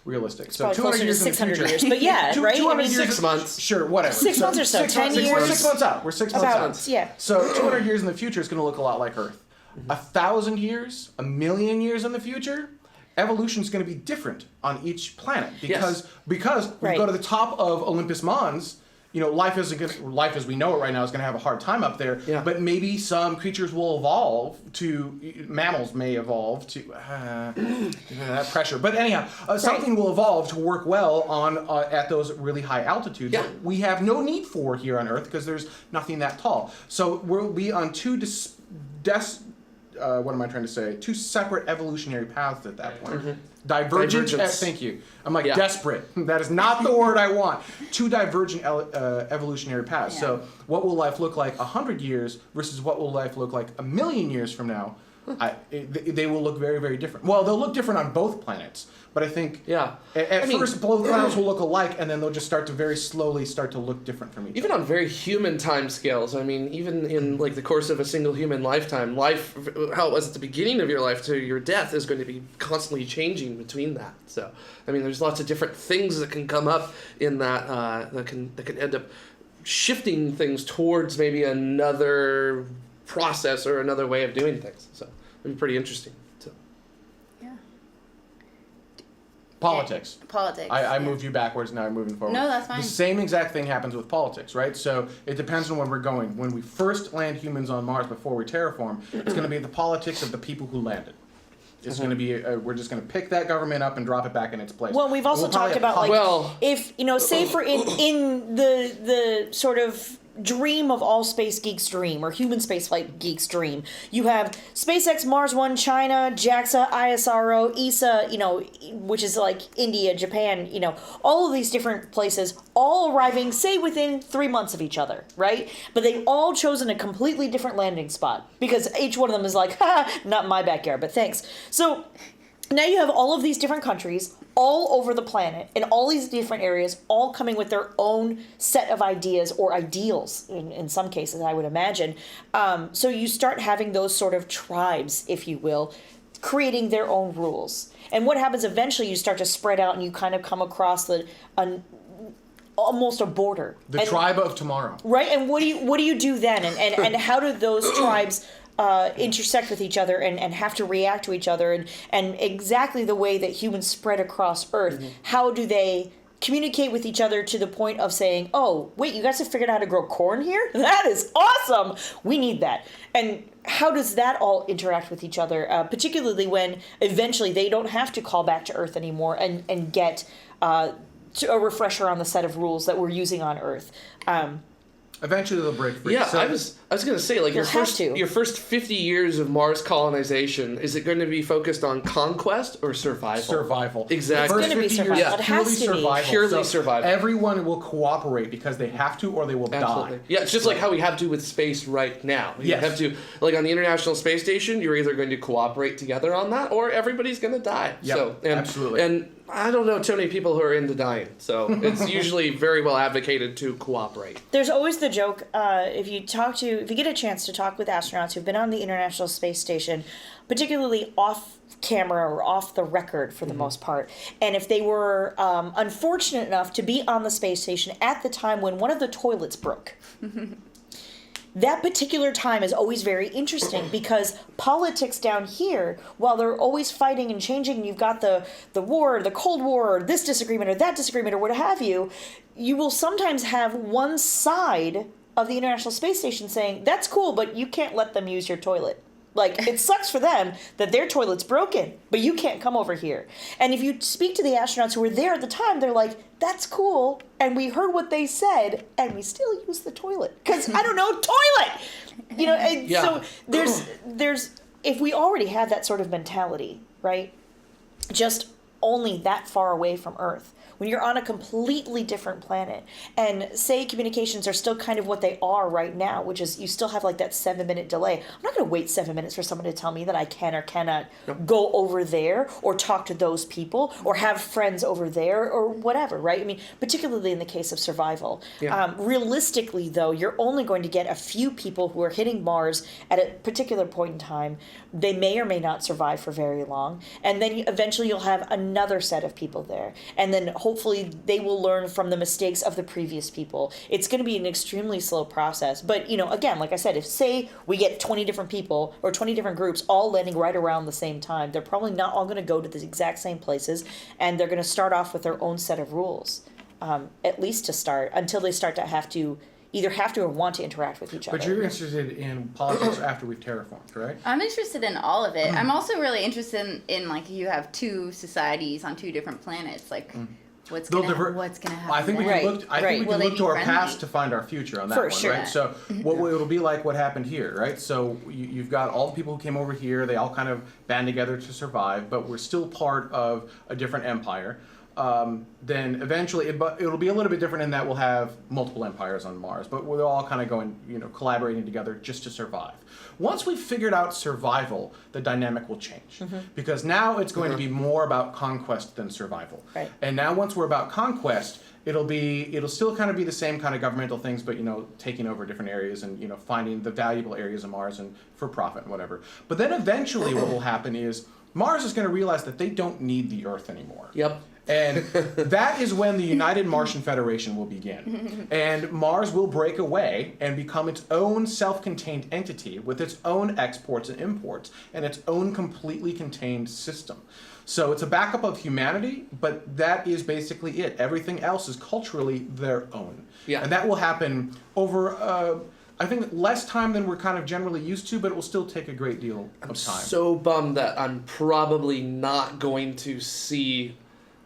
realistic. So
Probably
200
closer to
years in the
600
future.
years, but yeah, right?
200
I mean,
years
6 months.
Sure, whatever.
6 months or so, 10
We're
years.
6 months out. We're 6 months
About,
out.
yeah.
So 200 years in the future is going to look a lot like Earth. 1,000 years, 1,000,000 years in the future, evolution is going to be different on each planet because we
Right.
go to the top of Olympus Mons. Life as we know it right now is going to have a hard time up there.
Yeah.
But maybe some creatures will evolve mammals may evolve to that pressure. But anyhow, something will evolve to work well on at those really high altitudes
Yeah.
that we have no need for here on Earth because there's nothing that tall. So we'll be on two separate evolutionary paths at that point. Divergent.
Divergence.
Thank you. I'm like
Yeah.
desperate. That is not the word I want. Two divergent evolutionary paths.
Yeah.
So what will life look like 100 years versus what will life look like 1,000,000 years from now? They will look very, very different. Well, they'll look different on both planets, but I think at first both planets will look alike, and then they'll just start to very slowly start to look different from each other.
Even on very human time scales, I mean, even in like the course of a single human lifetime, how it was at the beginning of your life to your death is going to be constantly changing between that. So, I mean, there's lots of different things that can come up in that that can end up shifting things towards maybe another process or another way of doing things. So, it'd be pretty interesting. So.
Yeah.
Politics.
Politics.
I
yeah.
moved you backwards, now I'm moving forward.
No, that's fine.
The same exact thing happens with politics, right? So it depends on where we're going. When we first land humans on Mars before we terraform, it's going to be the politics of the people who landed. It's going to be, we're just going to pick that government up and drop it back in its place.
Well, we've also
We'll probably
talked about
have
if say for in the sort of dream of all space geeks' dream or human spaceflight geeks' dream, you have SpaceX, Mars One, China, JAXA, ISRO, ESA, which is like India, Japan, all of these different places, all arriving, say, within 3 months of each other, right? But they've all chosen a completely different landing spot because each one of them is like, not my backyard, but thanks. So now you have all of these different countries all over the planet in all these different areas, all coming with their own set of ideas or ideals in some cases, I would imagine. So you start having those sort of tribes, if you will, creating their own rules. And what happens eventually, you start to spread out and you kind of come across almost a border.
the tribe of tomorrow.
Right, and what do you do then, and how do those tribes intersect with each other and have to react to each other, and exactly the way that humans spread across Earth? How do they communicate with each other to the point of saying, "Oh, wait, you guys have figured out how to grow corn here? That is awesome. We need that." And how does that all interact with each other, particularly when eventually they don't have to call back to Earth anymore and get a refresher on the set of rules that we're using on Earth?
Eventually they'll break free.
Yeah,
So-
I was gonna say, like, your
You'll have
first
to.
50 years of Mars colonization, is it going to be focused on conquest or survival?
Survival.
Exactly.
The first
It's gonna be
50 years,
survival. It has
purely
to be.
survival.
Purely survival.
Everyone will cooperate because they have to or they will
Absolutely.
die.
Yeah, it's just like how we have to with space right now. You
Yes.
have to, like on the International Space Station, you're either going to cooperate together on that or everybody's going to die.
Yep, absolutely.
And I don't know too many people who are into dying, so it's usually very well advocated to cooperate.
There's always the joke, if you get a chance to talk with astronauts who've been on the International Space Station, particularly off camera or off the record for the most part, and if they were unfortunate enough to be on the space station at the time when one of the toilets broke. That particular time is always very interesting because politics down here, while they're always fighting and changing, you've got the war, the Cold War, or this disagreement or that disagreement or what have you, you will sometimes have one side of the International Space Station saying, "That's cool, but you can't let them use your toilet." Like, it sucks for them that their toilet's broken, but you can't come over here. And if you speak to the astronauts who were there at the time, they're like, "That's cool, and we heard what they said, and we still use the toilet. Because, I don't know, toilet!" And
Yeah.
so there's if we already have that sort of mentality, right? just only that far away from Earth. When you're on a completely different planet, and say communications are still kind of what they are right now, which is you still have like that 7-minute delay. I'm not going to wait 7 minutes for someone to tell me that I can or cannot go over there or talk to those people or have friends over there or whatever, right? I mean, particularly in the case of survival. Realistically, though, you're only going to get a few people who are hitting Mars at a particular point in time. They may or may not survive for very long, and then eventually you'll have another set of people there, and then hopefully they will learn from the mistakes of the previous people. It's going to be an extremely slow process, but again, like I said, if say we get 20 different people or 20 different groups all landing right around the same time, they're probably not all going to go to the exact same places, and they're going to start off with their own set of rules, at least to start, until they start to have to or want to interact with each other.
But you're interested in politics after we've terraformed, right?
I'm interested in all of it. I'm also really interested in like you have two societies on two different planets, like what's gonna happen.
I think we
then?
can look. I think we
Will
can
they
look
be
to our
friendly?
past to find our future on that
For
one,
sure.
right? So what it'll be like what happened here, right? So you've got all the people who came over here. They all kind of band together to survive, but we're still part of a different empire. Then eventually, it'll be a little bit different in that we'll have multiple empires on Mars, but we're all kind of going, collaborating together just to survive. Once we've figured out survival, the dynamic will change because now it's going to be more about conquest than survival.
Right.
And now once we're about conquest, it'll still kind of be the same kind of governmental things, but taking over different areas and finding the valuable areas of Mars and for profit and whatever. But then eventually, what will happen is Mars is going to realize that they don't need the Earth anymore.
Yep.
And that is when the United Martian Federation will begin. And Mars will break away and become its own self-contained entity with its own exports and imports and its own completely contained system. So it's a backup of humanity, but that is basically it. Everything else is culturally their own.
Yeah.
And that will happen over, I think, less time than we're kind of generally used to, but it will still take a great deal of time.
So bummed that I'm probably not going to see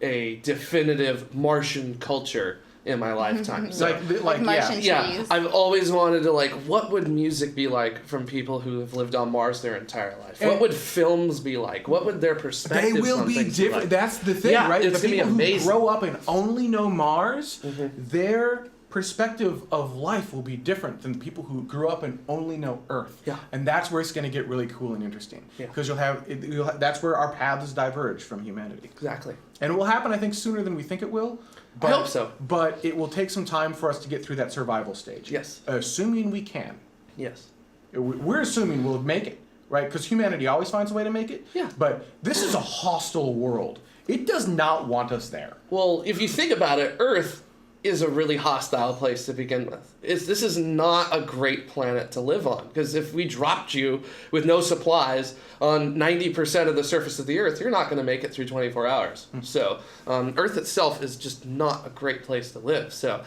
a definitive Martian culture in my lifetime. So,
like
Martian
yeah.
trees.
I've always wanted to what would music be like from people who have lived on Mars their entire life? What would films be like? What would their perspectives
They will
on
be
things
different.
Like?
That's the thing,
Yeah,
right?
it's
The
gonna be
people who
amazing.
grow up and only know Mars, their perspective of life will be different than the people who grew up and only know Earth.
Yeah.
And that's where it's going to get really cool and interesting.
Yeah.
Because that's where our paths diverge from humanity.
Exactly.
And it will happen, I think, sooner than we think it will. But,
hope so.
But it will take some time for us to get through that survival stage.
Yes.
Assuming we can.
Yes.
We're assuming we'll make it, right? Because humanity always finds a way to make it.
Yeah.
But this is a hostile world. It does not want us there.
Well, if you think about it, Earth is a really hostile place to begin with. This is not a great planet to live on, because if we dropped you with no supplies on 90% of the surface of the Earth, you're not going to make it through 24 hours. So Earth itself is just not a great place to live. So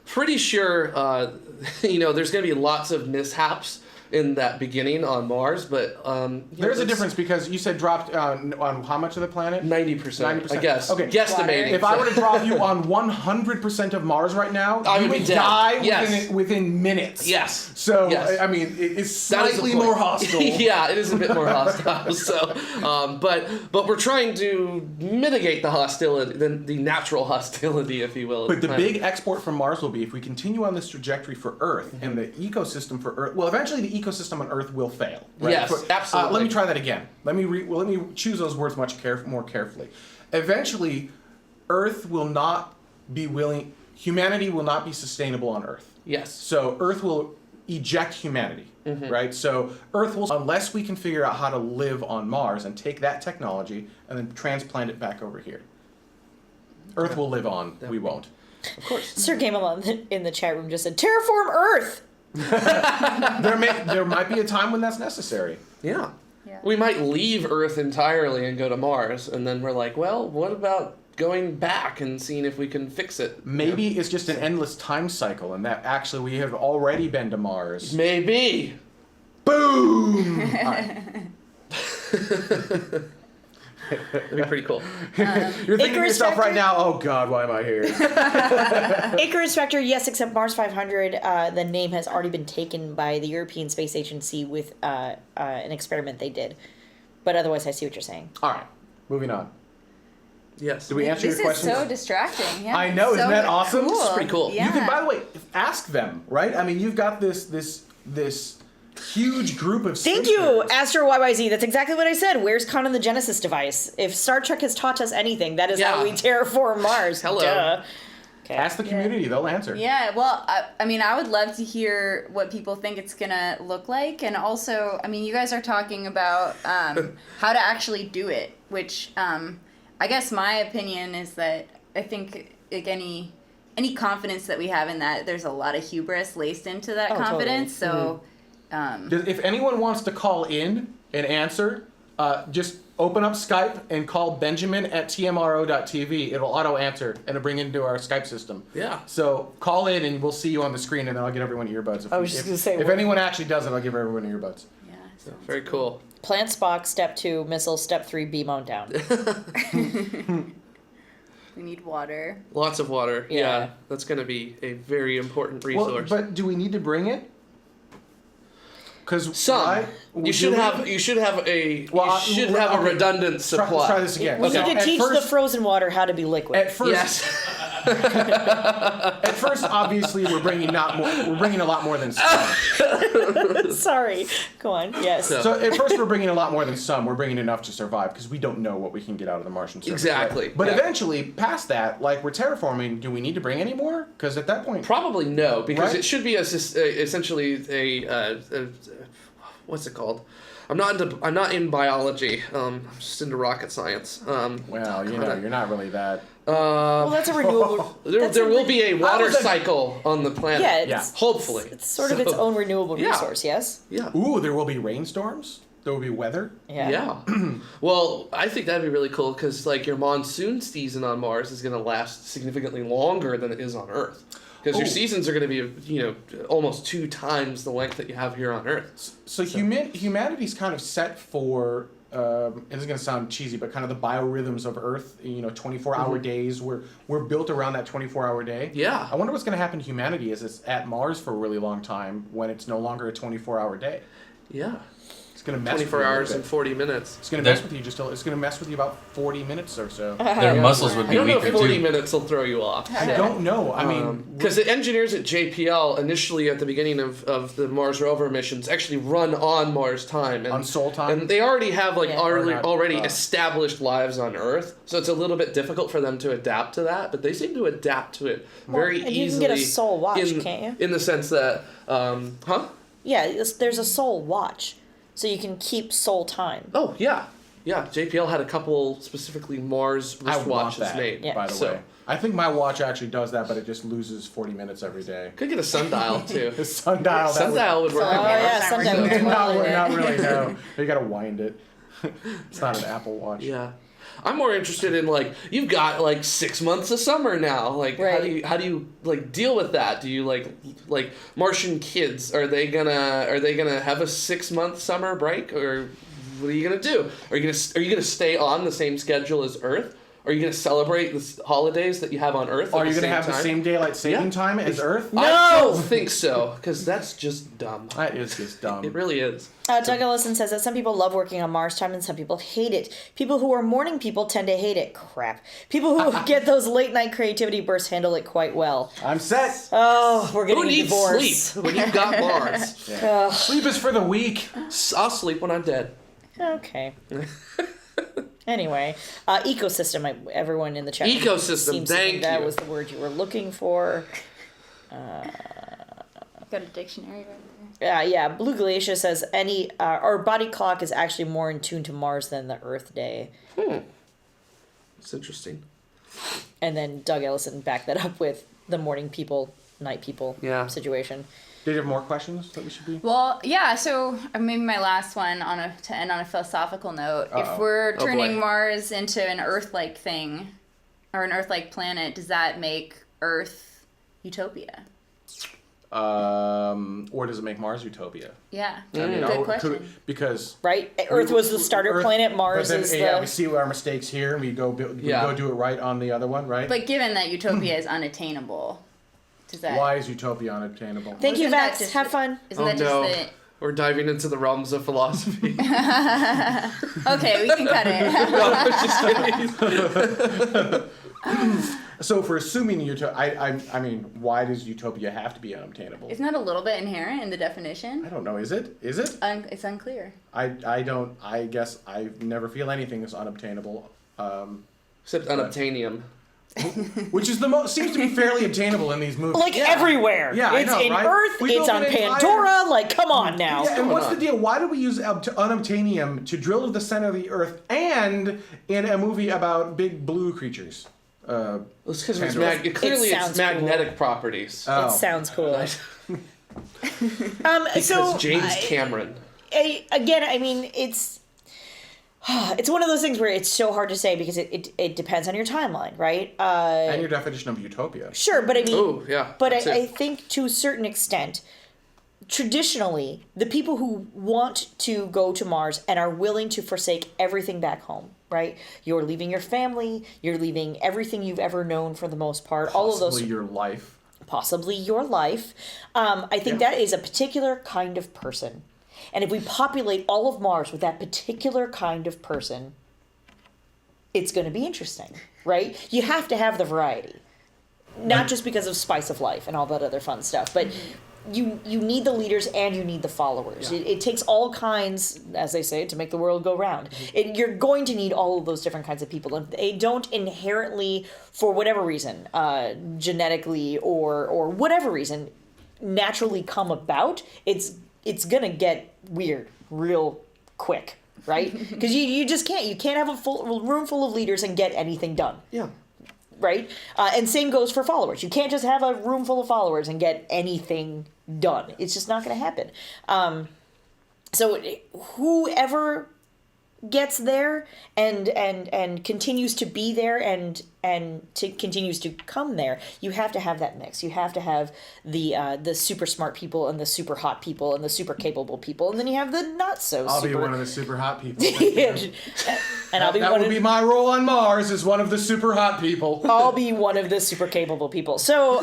pretty sure, there's going to be lots of mishaps in that beginning on Mars, but
There's a difference because you said dropped on how much of the planet?
90%, I guess.
Okay.
Guesstimating.
If I were to drop you on 100% of Mars right now,
I
you
would be
would
dead.
die
Yes.
within minutes.
Yes.
So,
Yes.
I mean, it's
That is
slightly
the point.
more hostile.
Yeah, it is a bit more hostile. So, but we're trying to mitigate the hostility, the natural hostility, if you will.
But the big export from Mars will be if we continue on this trajectory for Earth and the ecosystem for Earth. Well, eventually the ecosystem on Earth will fail. Right?
Yes, absolutely.
Let me try that again. Let me choose those words much more carefully. Eventually, Earth will not be willing. Humanity will not be sustainable on Earth.
Yes.
So Earth will eject humanity, right? So Earth will, unless we can figure out how to live on Mars and take that technology and then transplant it back over here. Earth will live on. We won't.
Of course.
Sir Gamelon in the chat room just said, "Terraform Earth."
There might be a time when that's necessary.
Yeah.
Yeah.
We might leave Earth entirely and go to Mars, and then we're like, well, what about going back and seeing if we can fix it?
Maybe it's just an endless time cycle, and that actually we have already been to Mars.
Maybe.
Boom! All right.
That'd be pretty cool.
You're thinking to
Icarus
yourself right
Factor?
now, oh God, why am I here?
Icarus Factor, yes, except Mars 500, the name has already been taken by the European Space Agency with an experiment they did. But otherwise, I see what you're saying.
All right. Moving on.
Yes.
Did we answer
This
your
is
question?
so distracting. Yeah.
I know, isn't that awesome?
Cool.
This is
pretty cool.
Yeah.
You can, by the way, ask them, right? I mean, you've got this huge group of
Thank
space
you,
nerds.
Astro YYZ. That's exactly what I said. Where's Con and the Genesis device? If Star Trek has taught us anything, that is
Yeah.
how we terraform Mars.
Hello.
Duh. Okay.
Ask the community; they'll answer.
Yeah, well, I mean, I would love to hear what people think it's gonna look like, and also, I mean, you guys are talking about how to actually do it, which I guess my opinion is that I think like any confidence that we have in that, there's a lot of hubris laced into that
Oh,
confidence.
totally.
So,
If anyone wants to call in and answer, just open up Skype and call Benjamin at TMRO.tv. It'll auto answer and it'll bring it into our Skype system.
Yeah.
So call in and we'll see you on the screen, and then I'll get everyone earbuds.
I was just gonna say,
if
what-
anyone actually does it, I'll give everyone earbuds.
yeah. So.
Very cool.
Plant Spock, step 2, missile, step 3, beam on down.
We need water.
Lots of water.
Yeah.
Yeah. That's going to be a very important resource.
Well, but do we need to bring it? Because
Some. You should have a redundant supply.
Let's try this again.
We
So
need to
at
teach
first-
the frozen water how to be liquid.
At first,
Yes.
at first, obviously, we're bringing a lot more than some.
Sorry. Go on. Yes.
So-
So at first, we're bringing a lot more than some. We're bringing enough to survive because we don't know what we can get out of the Martian surface.
Exactly,
Right? But
yeah.
eventually, past that, like we're terraforming, do we need to bring any more? Because at that point,
Probably no, because
Right?
it should be essentially a what's it called? I'm not in biology. I'm just into rocket science.
well, you're not really that.
Well, that's a renewable.
There will be a water
was a-
cycle on the planet.
Yeah,
Yeah.
Hopefully.
It's sort of its
So,
own renewable
yeah.
resource, yes?
Yeah.
Ooh, there will be rainstorms. There will be weather.
Yeah. Well, I think that'd be really cool because like your monsoon season on Mars is going to last significantly longer than it is on Earth. Because your
Ooh.
seasons are going to be, almost 2 times the length that you have here on Earth.
So humanity's kind of set for. And this is going to sound cheesy, but kind of the biorhythms of Earth. 24-hour days. We're built around that 24-hour day.
Yeah.
I wonder what's going to happen to humanity as it's at Mars for a really long time when it's no longer a 24-hour day.
Yeah.
It's going to mess
24
with you a
hours
little
and
bit.
40 minutes.
It's going to mess with you it's going to mess with you about 40 minutes or so.
Their muscles would
I
be
don't know
weaker
if 40
too.
minutes will throw you off.
I don't know. I mean,
Because the engineers at JPL initially at the beginning of the Mars rover missions actually run on Mars time. And,
On Sol time?
And they already have
Yeah.
already established lives on Earth. So it's a little bit difficult for them to adapt to that. But they seem to adapt to it very
and
easily.
you can get a Sol watch,
in,
can't you?
In the sense that,
Yeah, there's a Sol watch. So you can keep Sol time.
Oh, yeah. Yeah, JPL had a couple specifically Mars
I want
wristwatches
that,
made.
Yeah.
by the
So-
way. I think my watch actually does that, but it just loses 40 minutes every day.
Could get a sundial too.
The sundial. that
Sundial would work.
Oh, yeah,
Not
sometimes
working
it's
very
not,
well,
not really, no. You gotta wind it. It's not an Apple Watch.
Yeah. I'm more interested in like you've got like 6 months of summer now. Like
Right.
how do you like deal with that? Do you like Martian kids? Are they gonna have a 6-month summer break, or what are you gonna do? Are you gonna stay on the same schedule as Earth? Are you gonna celebrate the holidays that you have on Earth?
Are
at
you gonna have the
time?
same daylight saving
Yeah.
time as Earth?
I don't think so, because that's just dumb.
That is just dumb.
It really is.
Doug Ellison says that some people love working on Mars time and some people hate it. People who are morning people tend to hate it. Crap. People who get those late night creativity bursts handle it quite well.
I'm set.
Oh, we're
Who
getting a
needs
divorce.
sleep when you've got Mars?
Sleep is for the weak.
I'll sleep when I'm dead.
Okay. Anyway, ecosystem. Everyone in the chat room
Ecosystem,
seems to
thank
think that
you.
was the word you were looking for.
Got a dictionary right there.
Yeah. Blue Glacier says our body clock is actually more in tune to Mars than the Earth day.
It's interesting.
And then Doug Ellison backed that up with the morning people, night people
Yeah.
situation.
Did you have more questions that we should be?
Well, yeah. So maybe my last one to end on a philosophical note. If we're
Oh,
turning
boy.
Mars into an Earth-like thing, or an Earth-like planet, does that make Earth utopia?
Or does it make Mars utopia?
Yeah.
I mean,
Good question.
because
Right? Earth was the starter
Earth-
planet. Mars
but then,
is the.
yeah. We see our mistakes here, and we go
Yeah.
do it right on the other one, right?
But given that utopia is unattainable, does that?
Why is utopia unattainable?
Thank you,
Isn't that
Vax.
just
Have
the-
fun.
Isn't
Oh,
that just
no.
the
We're diving into the realms of philosophy.
Okay, we can cut it.
No, I'm just kidding.
So for assuming utopia, I mean, why does utopia have to be unobtainable?
Isn't that a little bit inherent in the definition?
I don't know. Is it? Is it?
It's unclear.
I don't. I guess I never feel anything is unobtainable.
Except unobtainium.
Which is the most seems to be fairly obtainable in these movies.
Like everywhere.
Yeah, I
it's
know,
in
right?
Earth,
We
it's
built
on
an entire-
Pandora, like come on now.
Yeah, and what's
on?
the deal? Why do we use unobtainium to drill to the center of the Earth and in a movie about big blue creatures?
It's because
Pandora.
clearly
sounds
it's magnetic properties.
It sounds cool.
Because
so
James Cameron.
again, I mean, it's one of those things where it's so hard to say because it depends on your timeline, right?
And your definition of utopia.
Sure, but I mean,
Ooh, yeah,
but
that's
I
it.
think to a certain extent, traditionally, the people who want to go to Mars and are willing to forsake everything back home, right? You're leaving your family, you're leaving everything you've ever known for the most part, all of those,
Possibly your life.
possibly your life. I think that is a particular kind of person. And if we populate all of Mars with that particular kind of person, it's going to be interesting, right? You have to have the variety. Not just because of spice of life and all that other fun stuff, but you need the leaders and you need the followers.
Yeah.
It takes all kinds, as they say, to make the world go round. You're going to need all of those different kinds of people. And they don't inherently, for whatever reason, genetically or whatever reason, naturally come about. It's gonna get weird real quick, right? Because you just can't. You can't have a full room full of leaders and get anything done.
Yeah.
Right? And same goes for followers. You can't just have a room full of followers and get anything done. It's just not going to happen. So whoever gets there and continues to be there and continues to come there, you have to have that mix. You have to have the super smart people and the super hot people and the super capable people, and then you have the not so
I'll
super.
be one of the super hot people.
And I'll be
that
one
would
of
be my role on Mars as one of the super hot people.
I'll be one of the super capable people. So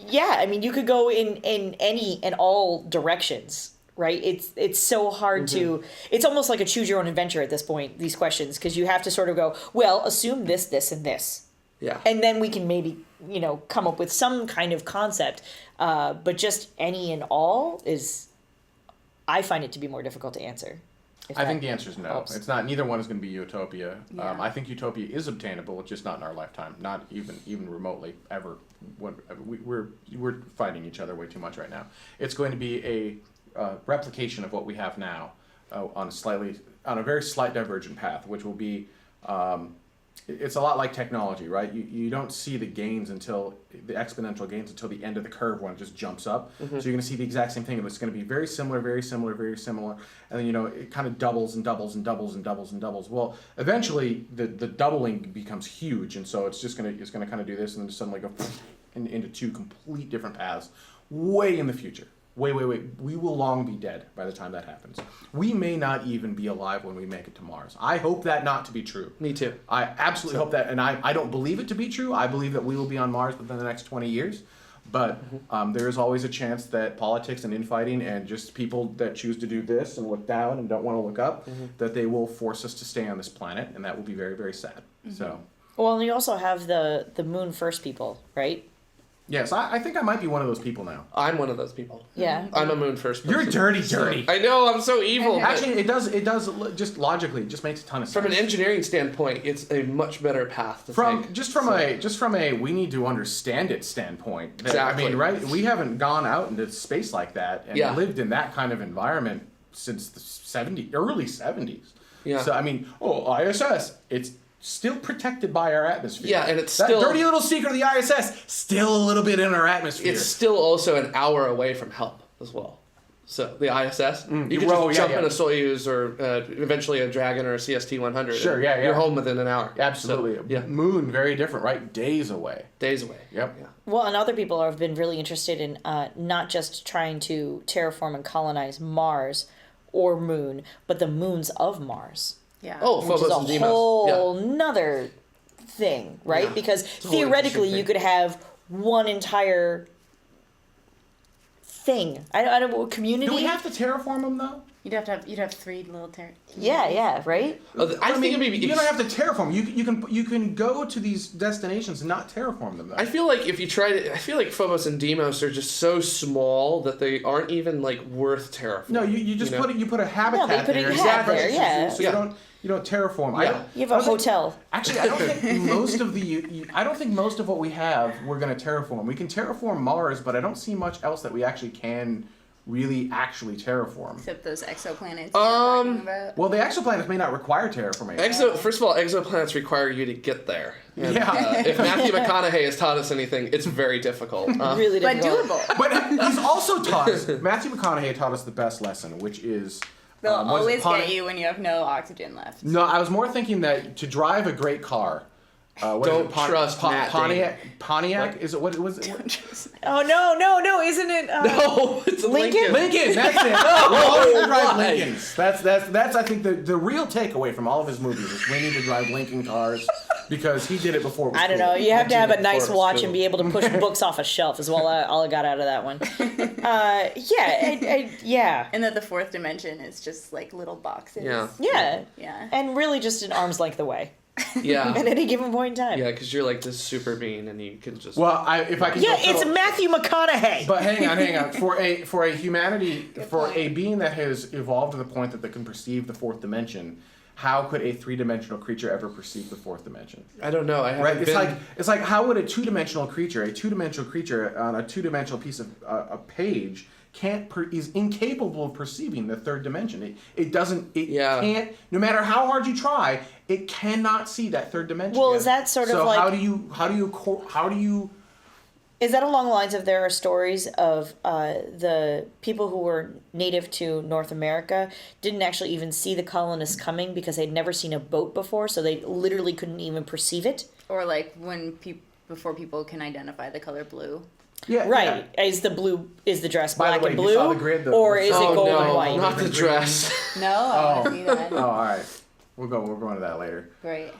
yeah, I mean, you could go in any and all directions, right? It's so hard to. It's almost like a choose your own adventure at this point. These questions, because you have to sort of go, well, assume this, this, and this,
Yeah.
and then we can maybe come up with some kind of concept. But just any and all is, I find it to be more difficult to answer.
I think the answer is no.
helps.
It's not. Neither one is going to be utopia.
Yeah.
I think utopia is obtainable, just not in our lifetime. Not even remotely ever. We're fighting each other way too much right now. It's going to be a replication of what we have now on a very slight divergent path, which will be. It's a lot like technology, right? You don't see the gains until the exponential gains until the end of the curve when it just jumps up. So you're going to see the exact same thing, and it's going to be very similar, very similar, very similar, and then it kind of doubles and doubles and doubles and doubles and doubles. Well, eventually the doubling becomes huge, and so it's going to kind of do this and then suddenly go into two complete different paths, way in the future. Wait. We will long be dead by the time that happens. We may not even be alive when we make it to Mars. I hope that not to be true.
Me too.
I absolutely hope that, and I don't believe it to be true. I believe that we will be on Mars within the next 20 years. But there is always a chance that politics and infighting and just people that choose to do this and look down and don't want to look up, that they will force us to stay on this planet, and that will be very, very sad. So,
Well, and you also have the moon first people, right?
yes, I think I might be one of those people now.
I'm one of those people.
Yeah.
I'm a moon first person.
You're dirty.
I know, I'm so evil. but
Actually, it does just logically, it just makes a ton of sense.
from an engineering standpoint, it's a much better path to take.
From a we need to understand it standpoint.
Exactly.
I mean, right? We haven't gone out into space like that and
Yeah.
lived in that kind of environment since the early 70s.
Yeah.
So I mean, ISS, it's still protected by our atmosphere.
Yeah, and it's
that
still-
dirty little secret of the ISS, still a little bit in our atmosphere.
It's still also an hour away from help as well. So the ISS, you can
Oh,
just
yeah,
jump
yeah.
in a Soyuz or eventually a Dragon or a CST-100.
Sure,
and
yeah.
You're home within an hour.
Absolutely.
So, yeah,
Moon, very different, right? Days away.
days away.
Yep.
Yeah.
Well, and other people have been really interested in not just trying to terraform and colonize Mars or Moon, but the moons of Mars,
Yeah.
Oh,
which is
Phobos
a
and Deimos.
whole nother thing, right?
Yeah.
Because
a whole
theoretically,
interesting
you could have one entire thing. I don't community.
Do we have to terraform them though?
You'd have 3 little
Yeah, right.
I think maybe
you don't have to terraform. You can go to these destinations and not terraform them though.
I feel like if you try to, I feel like Phobos and Deimos are just so small that they aren't even like worth terraforming.
No, you just put a habitat
they put a
there.
habitat there, yeah.
So you don't terraform.
Yeah.
You have a hotel.
Actually, I don't think most of what we have we're going to terraform. We can terraform Mars, but I don't see much else that we actually can really actually terraform.
Except those exoplanets you're talking about.
Well, the exoplanets may not require terraformation.
First of all, exoplanets require you to get there. And,
Yeah.
if Matthew McConaughey has taught us anything, it's very difficult.
Really
But
difficult.
doable.
But he's also taught us, Matthew McConaughey taught us the best lesson, which is...
They'll
what is it,
always get you when you have no oxygen left.
No, I was more thinking that to drive a great car...
Don't trust Matt
Pontiac.
Damon.
Pontiac? Is it what was it?
Oh no! Isn't it?
No, it's a
Lincoln?
Lincoln, that's it. Always drive Lincolns. That's I think the real takeaway from all of his movies is we need to drive Lincoln cars because he did it before. It was
I don't
cool.
know. You have to have a nice
Forrest
watch
too.
and be able to push books off a shelf. Is all I got out of that one. Yeah.
And that the 4th dimension is just like little boxes.
Yeah.
Yeah.
And really just an arm's length away
Yeah.
at any given point in time.
Yeah, because you're like this super being and you can just...
Well, if I can.
Yeah,
go-
it's Matthew McConaughey.
But hang on. For a humanity, for
point.
a being that has evolved to the point that they can perceive the 4th dimension, how could a 3-dimensional creature ever perceive the 4th dimension?
I don't know. I haven't
Right?
been...
It's like how would a 2-dimensional creature on a 2-dimensional piece of a page is incapable of perceiving the 3rd dimension. It can't. No matter how hard you try, it cannot see that 3rd dimension.
Well,
yet.
is that sort of
so
like-
how do you
Is that along the lines of there are stories of the people who were native to North America didn't actually even see the colonists coming because they'd never seen a boat before, so they literally couldn't even perceive it?
Or like when before people can identify the color blue.
Yeah,
Right.
yeah.
Is the dress
By the
black
way,
and
you
blue?
saw the grid,
or is it
Oh,
gold
no,
and white?
not the dress.
No, I want to see that.
Oh, all right. We're going to that later.
Great.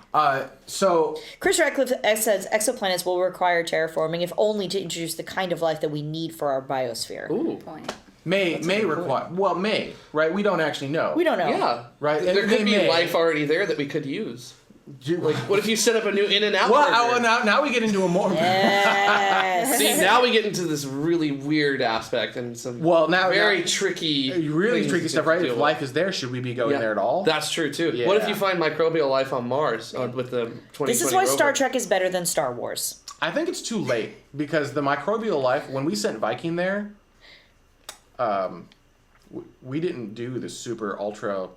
So
Chris Radcliffe says exoplanets will require terraforming if only to introduce the kind of life that we need for our biosphere.
Ooh.
Point.
may require. Well, may, right? We don't actually know.
We don't know.
Yeah.
Right,
There
and
could
they
be
may.
life already there that we could use. Like, what if you set up a new In-N-Out
Well,
burger?
now we get into a more.
Yes.
See, now we get into this really weird aspect and some
Now
very
now-
tricky
really
things
tricky
to
stuff, right?
deal
If
with.
life is there, should we be going
Yeah.
there at all?
That's true too.
Yeah.
What if you find microbial life on Mars with the 2020
This is why Star
rover?
Trek is better than Star Wars.
I think it's too late because the microbial life. When we sent Viking there, we didn't do the super ultra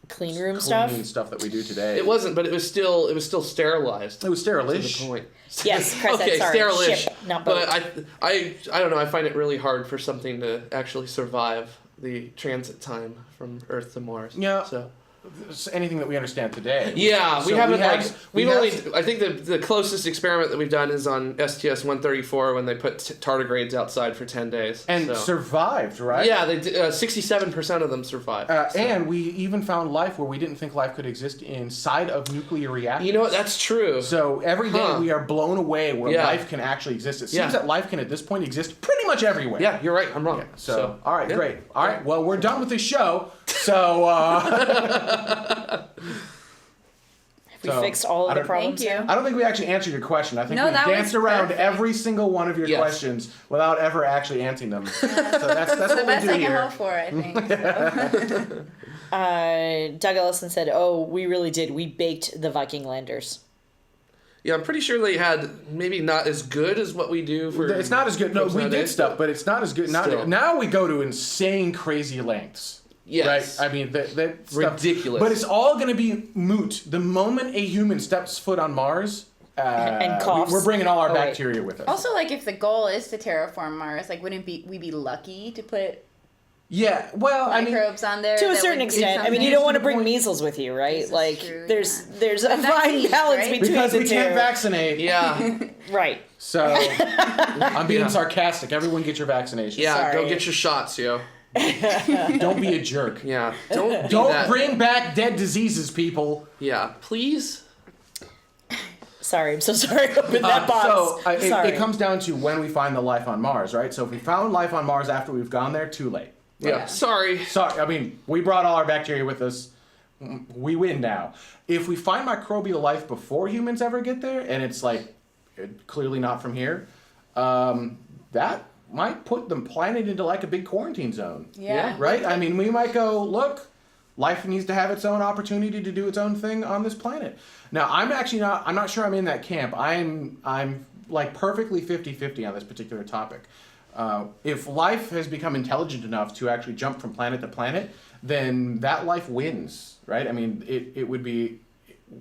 Clean room
clean
stuff.
stuff that we do today.
It wasn't, but it was still sterilized.
It was
To the
sterilish.
point.
Yes, Chris,
okay,
sorry.
sterilish.
Ship, not boat.
But I don't know. I find it really hard for something to actually survive the transit time from Earth to Mars.
Yeah.
So.
It's anything that we understand today.
Yeah,
So
we haven't
we
we've
have-
only. I think the closest experiment that we've done is on STS-134 when they put tardigrades outside for 10 days.
and
so.
survived, right?
Yeah, they 67% of them survived. So.
And we even found life where we didn't think life could exist inside of nuclear reactors.
You know what? That's true.
So every day
Huh.
we are blown away where
Yeah.
life can actually exist. It seems
Yeah.
that life can at this point exist pretty much everywhere.
Yeah, you're right. I'm wrong.
So, all right,
yeah.
great. All right, well, we're done with this show. So,
We fixed all of the problems.
Thank you.
I don't think we actually answered your question. I think
No,
we
that was
danced around
perfect.
every single one of your
Yes.
questions without ever actually answering them. So that's
The
what we
best
do
I can
here.
hope for, I think. So.
Doug Ellison said, "Oh, we really did. We baked the Viking landers."
Yeah, I'm pretty sure they had maybe not as good as what we do for.
It's not as good. No,
folks
we did
nowadays,
stuff, but it's not as good.
Still.
Now we go to insane, crazy lengths.
Yes.
Right? I mean, that stuff,
Ridiculous.
But it's all going to be moot. The moment a human steps foot on Mars,
And coughs.
we're bringing all our
Oh, wait.
bacteria with us.
Also, like, if the goal is to terraform Mars, like, wouldn't we be lucky to put
Yeah, well, I mean,
microbes on there?
To a
that
certain
would do
extent. I mean, you
something?
don't want to
the
bring
point.
measles with you, right?
This is
Like,
true,
there's
yeah.
there's a fine
Vaccines,
balance
right?
between
because
the
we
two.
can't vaccinate.
Yeah.
Right.
So I'm being
Yeah.
sarcastic. Everyone get your vaccination.
Yeah. Go
Sorry.
get your shots, yo.
Don't be a jerk.
Yeah. Don't. Be
Don't
that.
bring back dead diseases, people.
Yeah. Please.
Sorry, I'm so sorry. Open that box. Sorry.
It comes down to when we find the life on Mars, right? So if we found life on Mars after we've gone there, too late.
Yeah. Sorry.
Sorry, I mean, we brought all our bacteria with us. We win now. If we find microbial life before humans ever get there, and it's like clearly not from here, that might put the planet into like a big quarantine zone.
Yeah.
Right? I mean, we might go, look, life needs to have its own opportunity to do its own thing on this planet. Now, I'm not sure I'm in that camp. I'm like perfectly 50-50 on this particular topic. If life has become intelligent enough to actually jump from planet to planet, then that life wins, right? I mean, it would be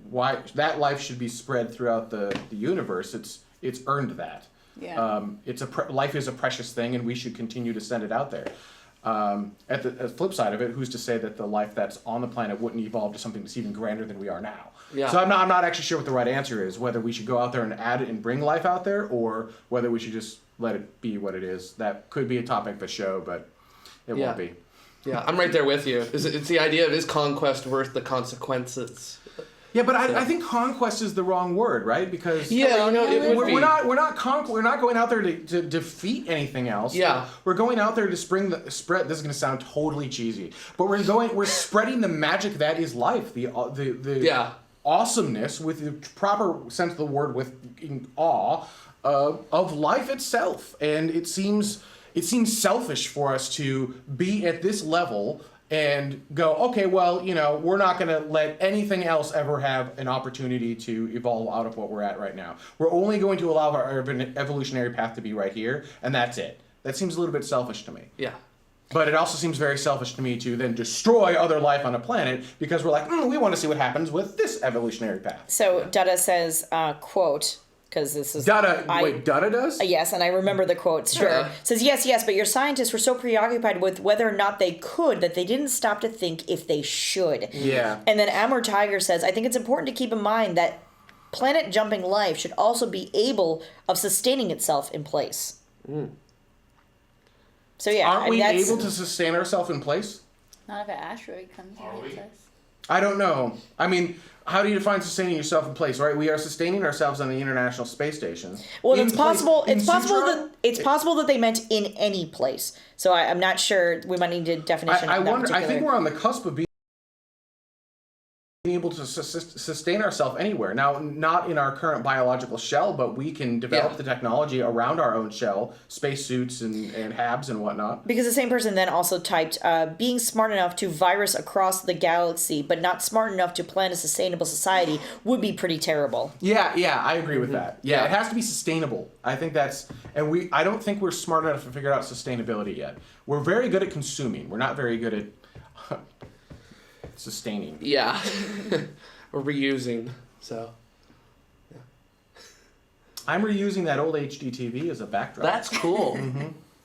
why that life should be spread throughout the universe. It's earned that.
Yeah.
Life is a precious thing, and we should continue to send it out there. At the flip side of it, who's to say that the life that's on the planet wouldn't evolve to something that's even grander than we are now?
Yeah.
So I'm not actually sure what the right answer is, whether we should go out there and add it and bring life out there, or whether we should just let it be what it is. That could be a topic for show, but it won't be.
Yeah, I'm right there with you. It's the idea of, is conquest worth the consequences?
Yeah, but I think conquest is the wrong word, right? Because
we're
we're not going out there to defeat anything else.
Yeah.
We're going out there to spread. This is going to sound totally cheesy, but we're spreading the magic that is life. The awesomeness, with the proper sense of the word, with awe of life itself. And it seems selfish for us to be at this level and go, okay, well, we're not going to let anything else ever have an opportunity to evolve out of what we're at right now. We're only going to allow our evolutionary path to be right here, and that's it. That seems a little bit selfish to me.
Yeah.
But it also seems very selfish to me to then destroy other life on a planet because we're like, we want to see what happens with this evolutionary path.
So Dutta says, quote, because this is...
Dutta does?
Yes, and I remember the quote, sure.
Yeah.
Says, yes, but your scientists were so preoccupied with whether or not they could that they didn't stop to think if they should.
Yeah.
And then Amor Tiger says, I think it's important to keep in mind that planet-jumping life should also be able of sustaining itself in place. So yeah,
Aren't we able to sustain ourselves in place?
Not if an asteroid comes and hits us.
I don't know. I mean, how do you define sustaining yourself in place, right? We are sustaining ourselves on the International Space Station.
Well,
In
it's
place-
possible.
in
It's possible
Sutron?
that possible that they meant in any place. So I'm not sure. We might need a definition.
I
of that
wonder. I
particular-
think we're on the cusp of being able to sustain ourselves anywhere. Now, not in our current biological shell, but we can develop the technology around our own shell, spacesuits and HABs and whatnot.
Because the same person then also typed, being smart enough to virus across the galaxy, but not smart enough to plan a sustainable society would be pretty terrible.
Yeah, I agree with that. Yeah, it has to be sustainable. I think that's, and I don't think we're smart enough to figure out sustainability yet. We're very good at consuming. We're not very good at sustaining.
Yeah. Or reusing. So.
I'm reusing that old HD TV as a backdrop.
That's cool.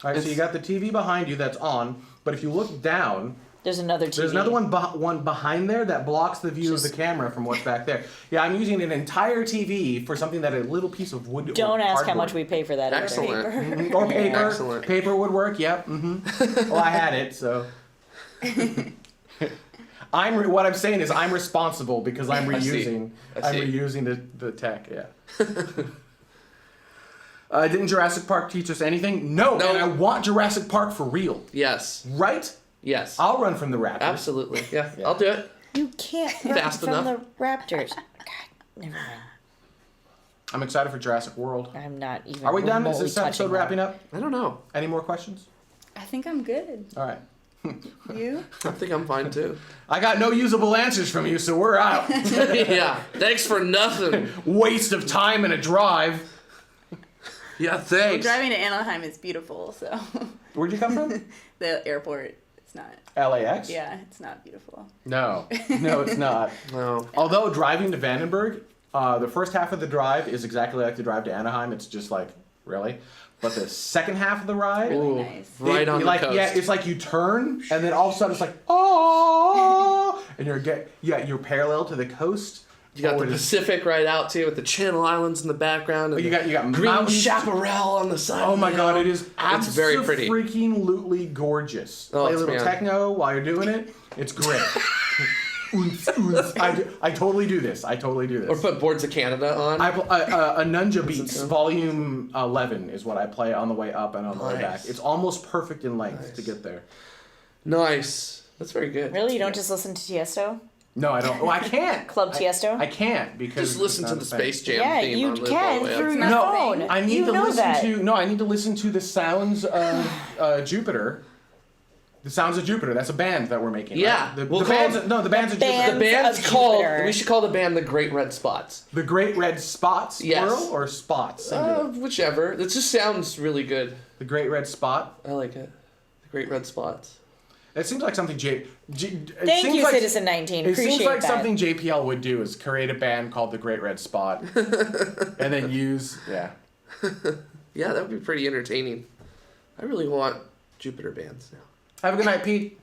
All right, so you got the TV behind you that's on, but if you look down,
There's another TV.
there's another one behind there that blocks the view of the camera from what's back there. Yeah, I'm using an entire TV for something that a little piece of wood.
Don't
or
ask how
cardboard.
much we pay for that. either.
Excellent.
Or paper.
Excellent.
Paper would work. Yep. Well, I had it, so. What I'm saying is I'm responsible because I'm
I see.
reusing.
I
I'm
see.
reusing the tech. Yeah. Didn't Jurassic Park teach us anything? No.
No.
And I want Jurassic Park for real.
Yes.
Right?
Yes.
I'll run from the raptors.
Absolutely. Yeah. I'll do it.
You can't run
Fast
from
enough.
the Raptors. God, never mind.
I'm excited for Jurassic World.
I'm not even.
Are we done? Is
remotely
this episode
touching
wrapping
that.
up?
I don't know.
Any more questions?
I think I'm good.
All right.
You?
I think I'm fine too.
I got no usable answers from you, so we're out.
Yeah. Thanks for nothing.
Waste of time and a drive.
Yeah,
Well,
thanks.
driving to Anaheim is beautiful, so
Where'd you come from?
the airport, it's not.
LAX?
Yeah, it's not beautiful.
No, it's not.
No.
Although driving to Vandenberg, the first half of the drive is exactly like the drive to Anaheim. It's just like, really? But the second half of the ride,
Ooh,
nice.
right on the
like,
coast.
yeah, it's like you turn and then all of a sudden it's like, oh, and you're parallel to the coast.
You got the
Forward is-
Pacific right out too, with the Channel Islands in the background. And
You got
green
mountains.
chaparral on the side.
Oh my God, it is
It's very pretty.
freaking lootly gorgeous.
Oh,
Play a
it's
little
man.
techno while you're doing it. It's great. I totally do this.
Or put Boards of Canada on.
A Nunja Beats Volume 11 is what I play on the way up and on the way back. It's almost perfect in length to get there.
Nice. That's very good.
Really? You don't just listen to Tiesto?
No, I don't. Oh, I can't.
Club Tiesto?
I can't because
Just listen to the Space Jam
Yeah,
theme
you
on the
can
way up.
through your
No,
phone.
I need
you
to
know
listen
that.
to. No, I need to listen to the sounds of Jupiter. The Sounds of Jupiter. That's a band that we're making.
Yeah.
Right? The
We'll
band's
call it-
no, the band's of
band-
Jupiter.
The band's
of
called.
Jupiter.
We should call the band the Great Red Spots.
The Great Red Spots,
Yes.
plural or spots? Singular?
Whichever. It just sounds really good.
The Great Red Spot.
I like it. The Great Red Spots.
It seems like something
Thank you, Citizen 19.
It
Appreciate
seems like
that.
something JPL would do is create a band called the Great Red Spot, and then use
Yeah, that would be pretty entertaining. I really want Jupiter bands now.
Have a good night, Pete.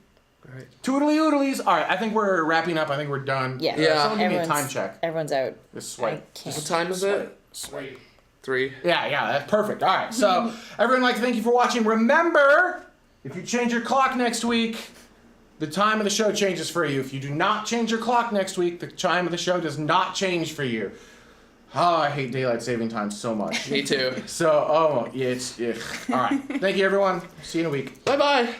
All right.
Toodly oodlies. All right, I think we're wrapping up. I think we're done.
Yeah.
Yeah.
Someone give me a
Everyone's-
time check.
Everyone's out.
This
I
swipe.
can't.
What time is it?
Swipe.
3.
Yeah, that's perfect. All right, so everyone, like to thank you for watching. Remember, if you change your clock next week, the time of the show changes for you. If you do not change your clock next week, the time of the show does not change for you. Oh, I hate daylight saving time so much.
Me too.
So, oh, yeah, all right. Thank you, everyone. See you in a week.
Bye-bye.